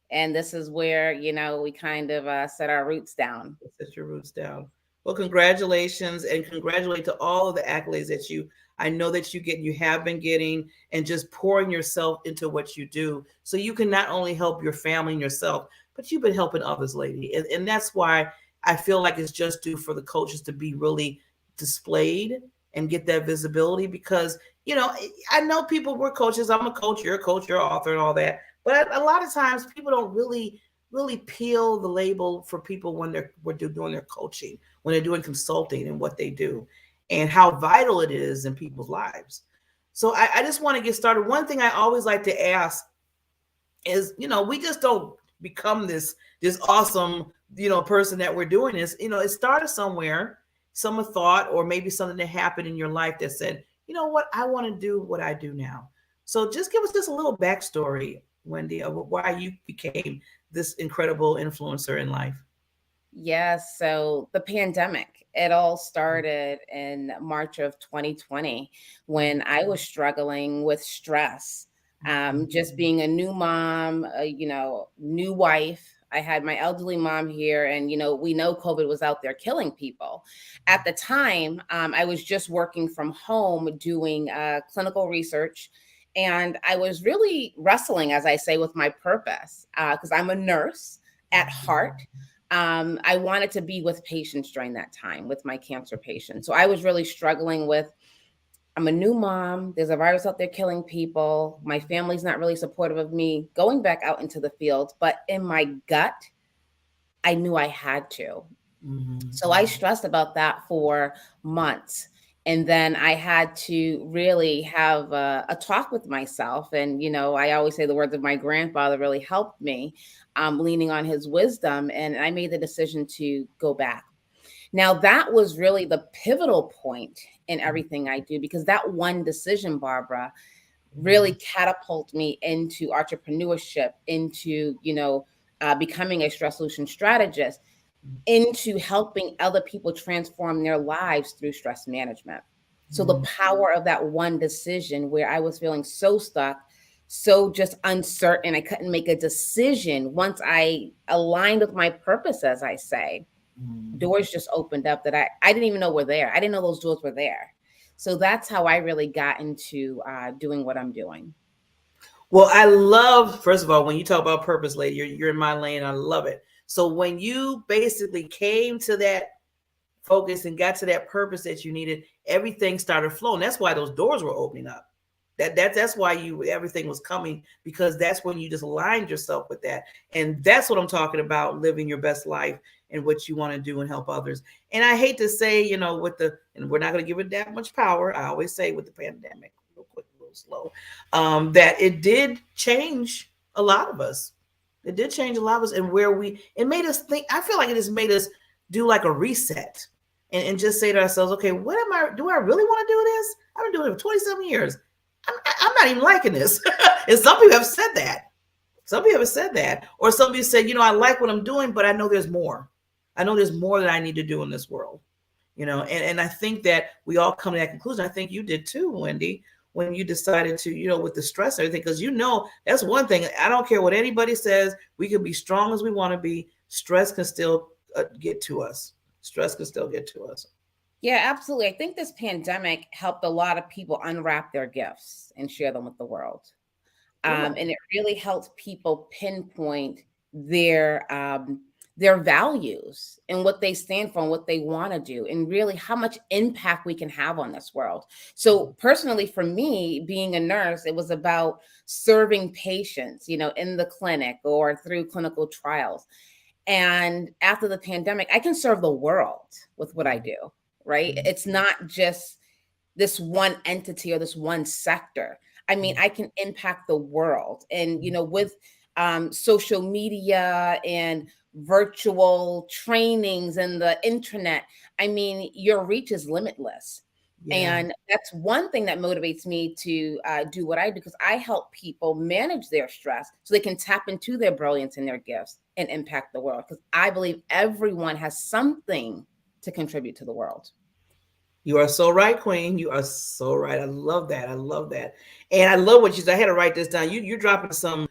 And this is where, we kind of set our roots down. Set your roots down. Well, congratulations, and congratulate to all of the accolades that I know that you have been getting, and just pouring yourself into what you do. So you can not only help your family and yourself, but you've been helping others, lady. And that's why I feel like it's just due for the coaches to be really displayed and get that visibility, because, I know we're coaches. I'm a coach, you're a coach, you're an author and all that. But a lot of times people don't really peel the label for people when they're doing their coaching, when they're doing consulting and what they do, and how vital it is in people's lives. So I just want to get started. One thing I always like to ask is, we just don't become this awesome, person that we're doing this. It started somewhere, some thought, or maybe something that happened in your life that said, you know what, I want to do what I do now. So just give us just a little backstory, Wendy, of why you became this incredible influencer in life. Yes. So the pandemic, it all started in March of 2020 when I was struggling with stress. Just being a new mom, new wife. I had my elderly mom here, and, we know COVID was out there killing people. At the time, I was just working from home doing clinical research. And I was really wrestling, as I say, with my purpose, because I'm a nurse at heart. I wanted to be with patients during that time, with my cancer patients. So I was really struggling with, I'm a new mom. There's a virus out there killing people. My family's not really supportive of me going back out into the field. But in my gut, I knew I had to. Mm-hmm. So I stressed about that for months. And then I had to really have a talk with myself. And, I always say the words of my grandfather really helped me, leaning on his wisdom. And I made the decision to go back. Now, that was really the pivotal point in everything I do, because that one decision, Barbara, really catapulted me into entrepreneurship, into, becoming a stress solution strategist, into helping other people transform their lives through stress management. So the power of that one decision, where I was feeling so stuck, so just uncertain, I couldn't make a decision. Once I aligned with my purpose, as I say, doors just opened up that I didn't even know were there. I didn't know those doors were there. So that's how I really got into doing what I'm doing. Well, I love, first of all, when you talk about purpose, lady, you're in my lane. I love it. So when you basically came to that focus and got to that purpose that you needed, everything started flowing. That's why those doors were opening up. That's why everything was coming, because that's when you just aligned yourself with that. And that's what I'm talking about, living your best life and what you want to do and help others. And I hate to say, and we're not going to give it that much power. I always say with the pandemic, real quick, a little slow, that it did change a lot of us. It did change a lot of us, and it made us think. I feel like it just made us do like a reset and just say to ourselves, okay, do I really want to do this? I've been doing it for 27 years. I'm not even liking this. And some people have said that. Some people have said that. Or some people said, I like what I'm doing, but I know there's more. I know there's more that I need to do in this world. And I think that we all come to that conclusion. I think you did too, Wendy, when you decided to, with the stress and everything, because that's one thing. I don't care what anybody says. We can be strong as we want to be. Stress can still get to us. Stress can still get to us. Yeah, absolutely. I think this pandemic helped a lot of people unwrap their gifts and share them with the world. And it really helped people pinpoint their values and what they stand for and what they want to do, and really how much impact we can have on this world. So personally, for me, being a nurse, it was about serving patients, in the clinic or through clinical trials. And after the pandemic, I can serve the world with what I do. Right? It's not just this one entity or this one sector. I mean, I can impact the world. And, with social media and virtual trainings and the internet, I mean, your reach is limitless. Yeah. And that's one thing that motivates me to do what I do, because I help people manage their stress so they can tap into their brilliance and their gifts and impact the world. Because I believe everyone has something to contribute to the world. You are so right, Queen. You are so right. I love that. I love that. And I love what you said. I had to write this down. You're dropping some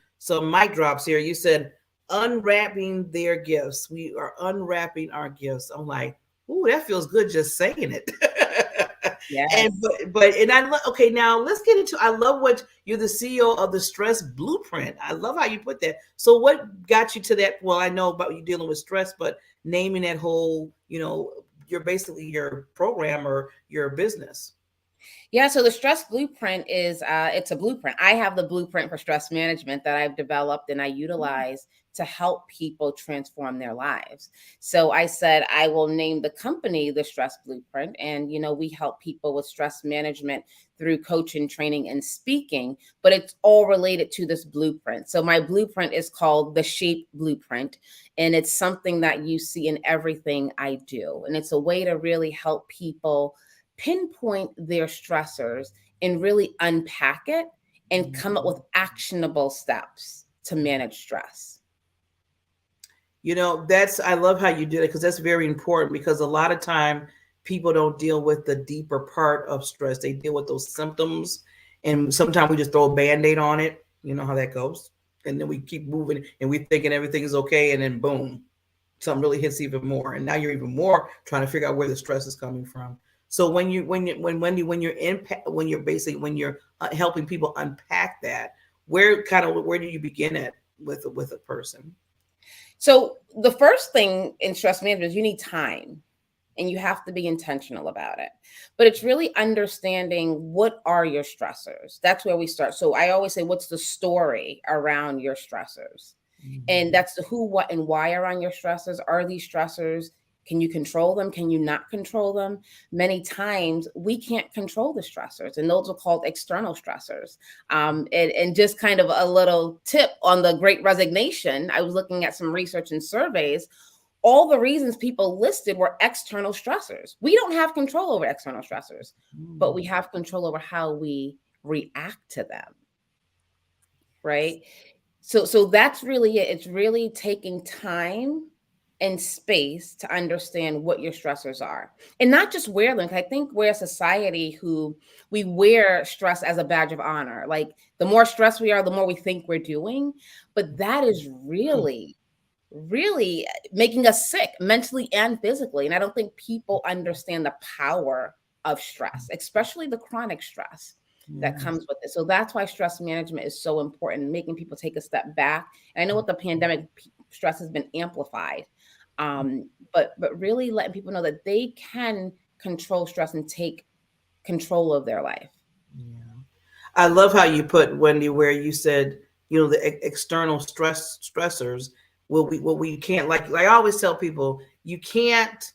mic drops here. You said unwrapping their gifts. We are unwrapping our gifts. I'm like, ooh, that feels good just saying it. Yes. Okay, now let's get into, I love what you're the CEO of the Stress Blueprint. I love how you put that. So what got you to that? Well, I know about you dealing with stress, but naming that whole, you're basically your program or your business. Yeah, so the Stress Blueprint is it's a blueprint. I have the blueprint for stress management that I've developed and I utilize to help people transform their lives. So I said I will name the company the Stress Blueprint, and we help people with stress management through coaching, training, and speaking, but it's all related to this blueprint. So my blueprint is called the Shape Blueprint, and it's something that you see in everything I do. And it's a way to really help people pinpoint their stressors and really unpack it and come up with actionable steps to manage stress. I love how you did it, because that's very important, because a lot of time people don't deal with the deeper part of stress. They deal with those symptoms, and sometimes we just throw a Band-Aid on it. You know how that goes. And then we keep moving and we thinking everything is okay, and then boom, something really hits even more. And now you're even more trying to figure out where the stress is coming from. So when you're helping people unpack that, where do you begin at with a person? So the first thing in stress management is you need time, and you have to be intentional about it. But it's really understanding, what are your stressors? That's where we start. So I always say, what's the story around your stressors? Mm-hmm. And that's the who, what, and why around your stressors. Are these stressors, can you control them? Can you not control them? Many times we can't control the stressors, and those are called external stressors. And just kind of a little tip on the Great Resignation, I was looking at some research and surveys. All the reasons people listed were external stressors. We don't have control over external stressors, but we have control over how we react to them, right? So that's really it. It's really taking time and space to understand what your stressors are, and not just wear them. I think we're a society who we wear stress as a badge of honor. Like, the more stressed we are, the more we think we're doing, but that is really making us sick mentally and physically. And I don't think people understand the power of stress, especially the chronic stress that comes with it. So that's why stress management is so important, making people take a step back. And I know with the pandemic, stress has been amplified, but really letting people know that they can control stress and take control of their life. Yeah. I love how you put, Wendy, where you said, the external stressors what we can't, like I always tell people, you can't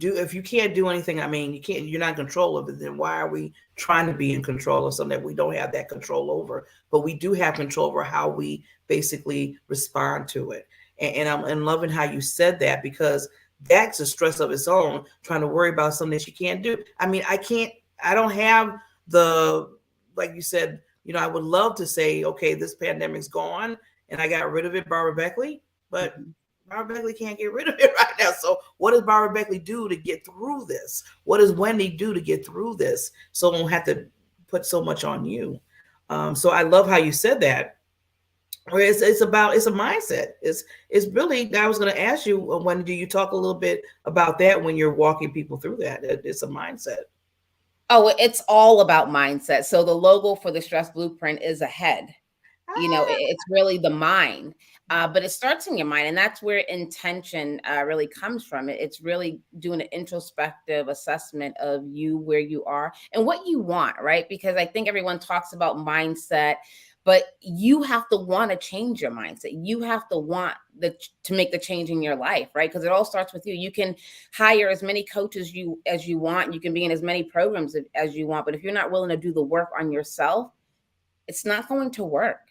if you can't do anything, I mean, you're not in control of it, then why are we trying to be in control of something that we don't have that control over? But we do have control over how we basically respond to it. And I'm loving how you said that, because that's a stress of its own, trying to worry about something that you can't do. I mean, I don't have like you said, I would love to say, okay, this pandemic's gone and I got rid of it, Barbara Beckley, but Barbara Beckley can't get rid of it right now. So what does Barbara Beckley do to get through this? What does Wendy do to get through this, so I don't have to put so much on you? So I love how you said that. Where it's a mindset. It's really, I was going to ask you, when do you talk a little bit about that when you're walking people through that? It's a mindset. Oh, it's all about mindset. So the logo for the Stress Blueprint is a head. It's really the mind, but it starts in your mind, and that's where intention really comes from. It's really doing an introspective assessment of you, where you are, and what you want, right? Because I think everyone talks about mindset, but you have to want to change your mindset. You have to want to make the change in your life, right? Because it all starts with you. You can hire as many coaches as you want. You can be in as many programs as you want, but if you're not willing to do the work on yourself, it's not going to work.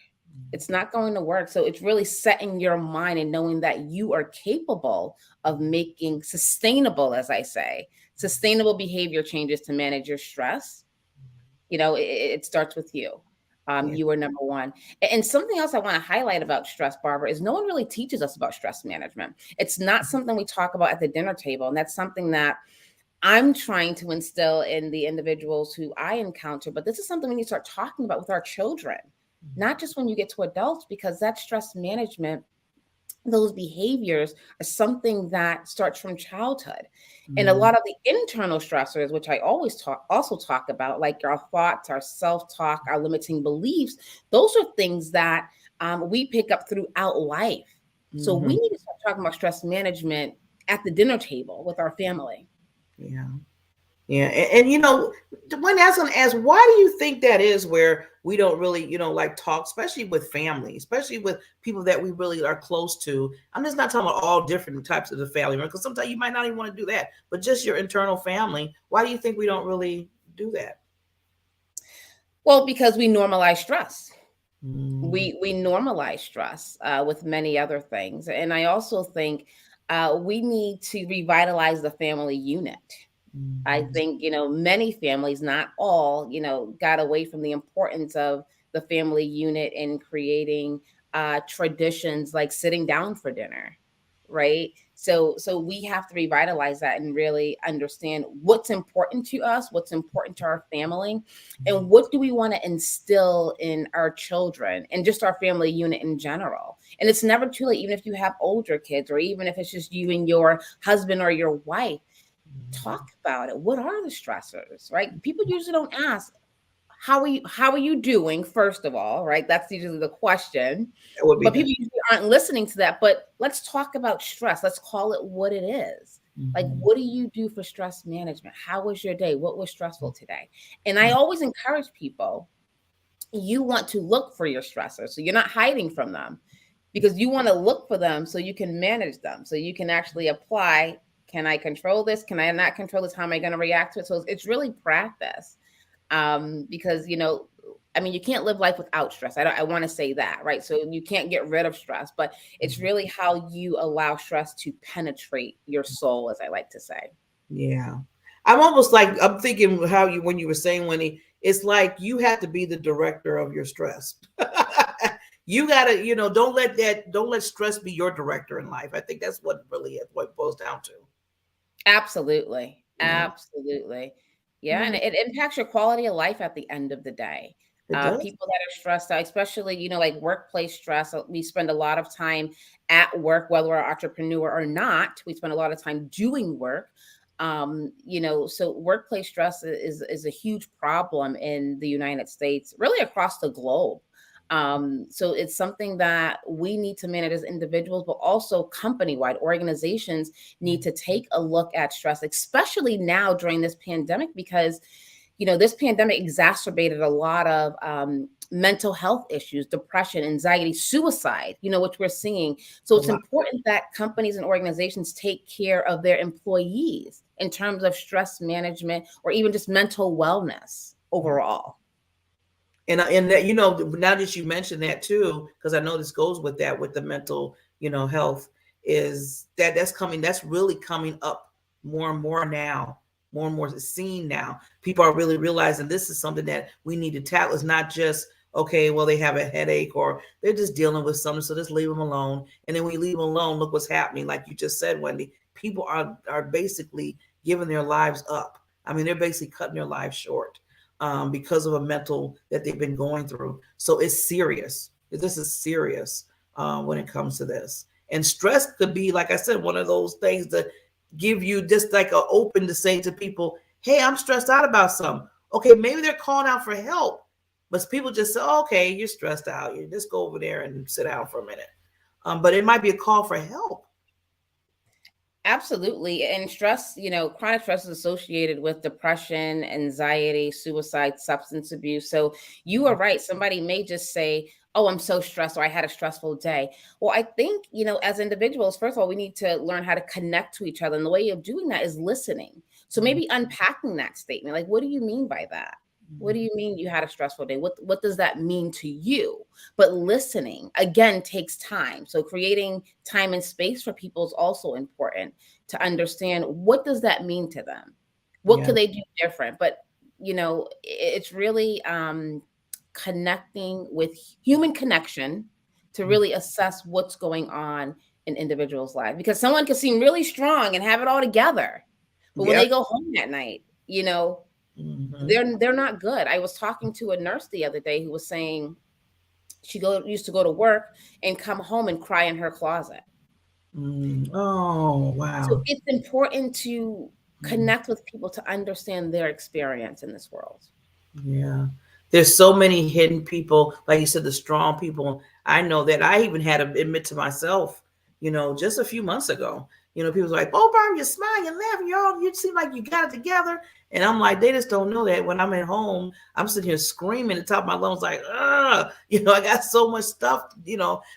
It's not going to work. So it's really setting your mind and knowing that you are capable of making sustainable, as I say, sustainable behavior changes to manage your stress. It starts with you. You are number one. And something else I want to highlight about stress, Barbara, is no one really teaches us about stress management. It's not something we talk about at the dinner table. And that's something that I'm trying to instill in the individuals who I encounter. But this is something we need to start talking about with our children, not just when you get to adults, because that stress management, those behaviors are something that starts from childhood. And a lot of the internal stressors, which I also talk about, like our thoughts, our self-talk, our limiting beliefs, those are things that we pick up throughout life. So we need to start talking about stress management at the dinner table with our family. Yeah. Yeah. And when I was going to ask, why do you think that is, where we don't really, like talk, especially with family, especially with people that we really are close to? I'm just not talking about all different types of the family, because sometimes you might not even want to do that, but just your internal family. Why do you think we don't really do that? Well, because we normalize stress. We normalize stress with many other things. And I also think we need to revitalize the family unit. I think, many families, not all, got away from the importance of the family unit in creating traditions like sitting down for dinner, right? So we have to revitalize that and really understand what's important to us, what's important to our family, and what do we want to instill in our children and just our family unit in general. And it's never too late, even if you have older kids, or even if it's just you and your husband or your wife. Talk about it. What are the stressors, right? People usually don't ask, how are you doing, first of all, right? That's usually the question. But people usually aren't listening to that. But let's talk about stress. Let's call it what it is. Like, what do you do for stress management? How was your day? What was stressful today? And I always encourage people, you want to look for your stressors. So you're not hiding from them, because you want to look for them so you can manage them. So you can actually apply, can I control this? Can I not control this? How am I going to react to it? So it's really practice. Because, you can't live life without stress. I want to say that, right? So you can't get rid of stress, but it's really how you allow stress to penetrate your soul, as I like to say. Yeah. I'm thinking how when you were saying, Winnie, it's like you have to be the director of your stress. You gotta, don't let stress be your director in life. I think that's what it boils down to. Absolutely. Yeah. Absolutely. Yeah. And it impacts your quality of life at the end of the day. It does. People that are stressed out, especially, like workplace stress, we spend a lot of time at work, whether we're an entrepreneur or not. We spend a lot of time doing work. So workplace stress is a huge problem in the United States, really across the globe. So it's something that we need to manage as individuals, but also company-wide organizations need to take a look at stress, especially now during this pandemic, because This pandemic exacerbated a lot of mental health issues, depression, anxiety, suicide, which we're seeing. So it's important that companies and organizations take care of their employees in terms of stress management or even just mental wellness overall. And that, now that you mentioned that too, because I know this goes with that, with the mental, health, is that's really coming up more and more now. More and more is seen now. People are really realizing this is something that we need to tackle. It's not just, okay, well, they have a headache or they're just dealing with something, so just leave them alone. And then when you leave them alone, look what's happening. Like you just said, Wendy, people are basically giving their lives up. I mean, they're basically cutting their lives short because of a mental that they've been going through. So it's serious. This is serious when it comes to this. And stress could be, like I said, one of those things that give you just like an open to say to people, hey, I'm stressed out about something. Okay, maybe they're calling out for help, but people just say, oh, okay, you're stressed out. You just go over there and sit down for a minute. But it might be a call for help. Absolutely. And stress, chronic stress is associated with depression, anxiety, suicide, substance abuse. So you are right. Somebody may just say, oh, I'm so stressed, or I had a stressful day. Well, I think, as individuals, first of all, we need to learn how to connect to each other. And the way of doing that is listening. So maybe unpacking that statement. Like, what do you mean by that? What do you mean you had a stressful day? What does that mean to you? But listening, again, takes time. So creating time and space for people is also important to understand, what does that mean to them? What could they do different? But, it's really connecting with human connection to really assess what's going on in individuals' lives. Because someone could seem really strong and have it all together, but when they go home at night, they're not good. I was talking to a nurse the other day who was saying she used to go to work and come home and cry in her closet. Oh, wow. So it's important to connect with people to understand their experience in this world. Yeah. There's so many hidden people, like you said, the strong people. I know that I even had to admit to myself, just a few months ago, people were like, oh, Barb, you're smiling, you're laughing, you seem like you got it together. And I'm like, they just don't know that when I'm at home, I'm sitting here screaming at the top of my lungs, like, I got so much stuff,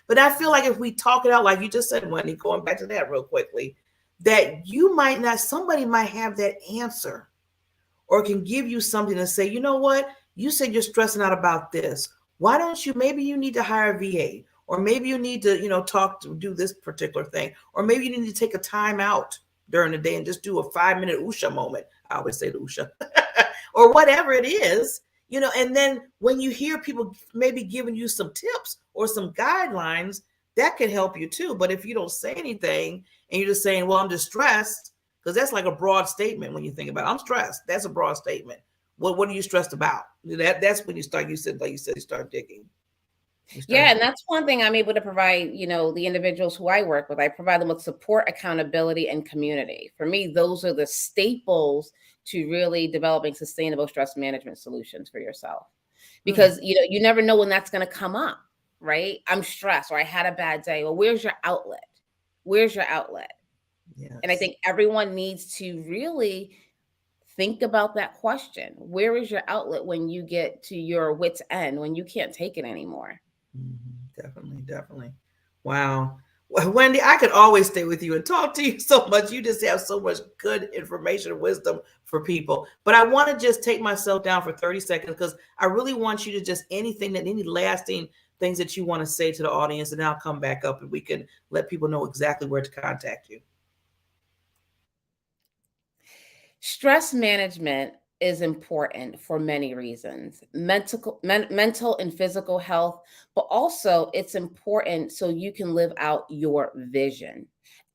but I feel like if we talk it out, like you just said, Wendy, going back to that real quickly, that somebody might have that answer or can give you something to say, you know what? You said you're stressing out about this. Why don't you, maybe you need to hire a VA, or maybe you need to, do this particular thing, or maybe you need to take a time out during the day and just do a 5-minute Usha moment. I always say the Usha or whatever it is, and then when you hear people maybe giving you some tips or some guidelines, that can help you too. But if you don't say anything and you're just saying, well, I'm distressed, because that's like a broad statement when you think about it. I'm stressed. That's a broad statement. What are you stressed about? That's when you start, you start digging. Yeah, and that's one thing I'm able to provide, the individuals who I work with. I provide them with support, accountability, and community. For me, those are the staples to really developing sustainable stress management solutions for yourself. Because, you never know when that's going to come up, right? I'm stressed, or I had a bad day. Well, where's your outlet? Where's your outlet? Yes. And I think everyone needs to really think about that question. Where is your outlet when you get to your wit's end, when you can't take it anymore? Definitely. Wow. Well, Wendy, I could always stay with you and talk to you so much. You just have so much good information and wisdom for people. But I want to just take myself down for 30 seconds because I really want you to just any lasting things that you want to say to the audience, and I'll come back up and we can let people know exactly where to contact you. Stress management is important for many reasons, mental and physical health, but also it's important so you can live out your vision.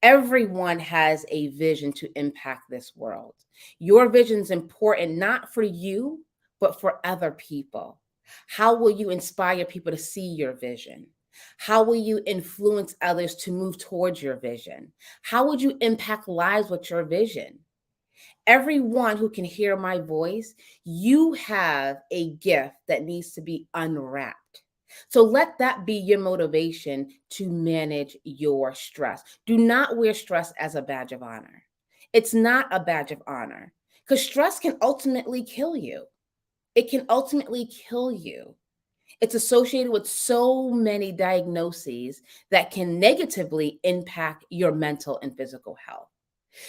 Everyone has a vision to impact this world. Your vision is important not for you, but for other people. How will you inspire people to see your vision? How will you influence others to move towards your vision? How would you impact lives with your vision? Everyone who can hear my voice, you have a gift that needs to be unwrapped. So let that be your motivation to manage your stress. Do not wear stress as a badge of honor. It's not a badge of honor because stress can ultimately kill you. it can ultimately kill you. It's associated with so many diagnoses that can negatively impact your mental and physical health.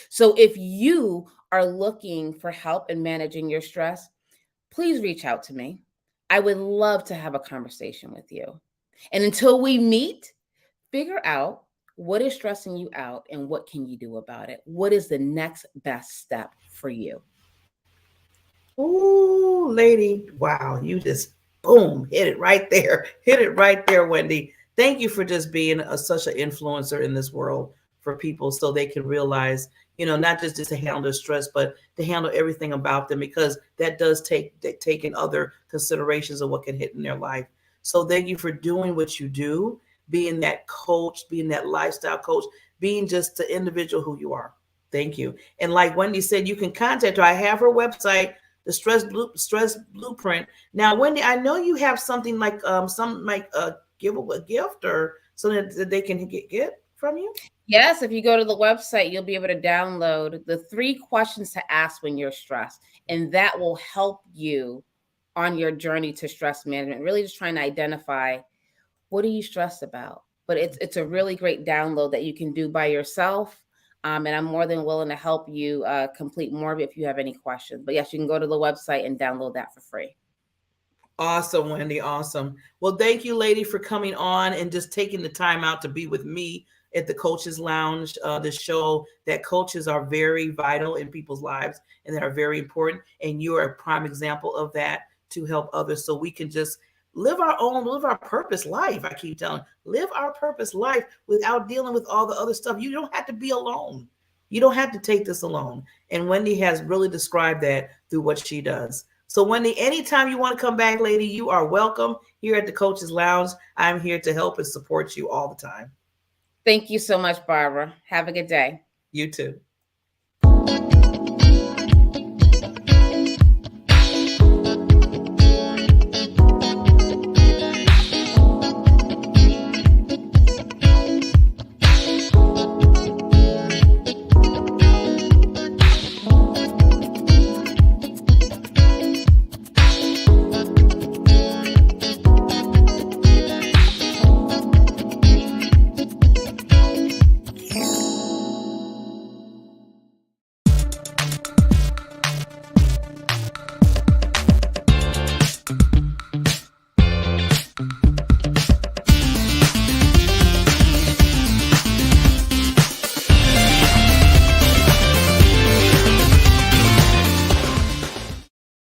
So if you are looking for help in managing your stress, please reach out to me. I would love to have a conversation with you. And until we meet, figure out what is stressing you out and what can you do about it? What is the next best step for you? Ooh, lady. Wow. You just boom, hit it right there. Hit it right there, Wendy. Thank you for just being such an influencer in this world for people so they can realize, not just to handle their stress, but to handle everything about them, because that does take in other considerations of what can hit in their life. So thank you for doing what you do, being that coach, being that lifestyle coach, being just the individual who you are. Thank you. And like Wendy said, you can contact her. I have her website, the Stress Blueprint. Now, Wendy, I know you have something like give a gift or something that they can get from you. Yes, if you go to the website, you'll be able to download the 3 questions to ask when you're stressed, and that will help you on your journey to stress management. Really, just trying to identify, what are you stressed about? But it's a really great download that you can do by yourself. And I'm more than willing to help you complete more of it if you have any questions. But yes, you can go to the website and download that for free. Awesome, Wendy. Awesome. Well, thank you, lady, for coming on and just taking the time out to be with me at the Coaches Lounge, the show that coaches are very vital in people's lives and that are very important. And you're a prime example of that to help others so we can just live our purpose life. I keep telling, live our purpose life without dealing with all the other stuff. You don't have to be alone. You don't have to take this alone. And Wendy has really described that through what she does. So Wendy, anytime you want to come back, lady, you are welcome here at the Coaches Lounge. I'm here to help and support you all the time. Thank you so much, Barbara. Have a good day. You too.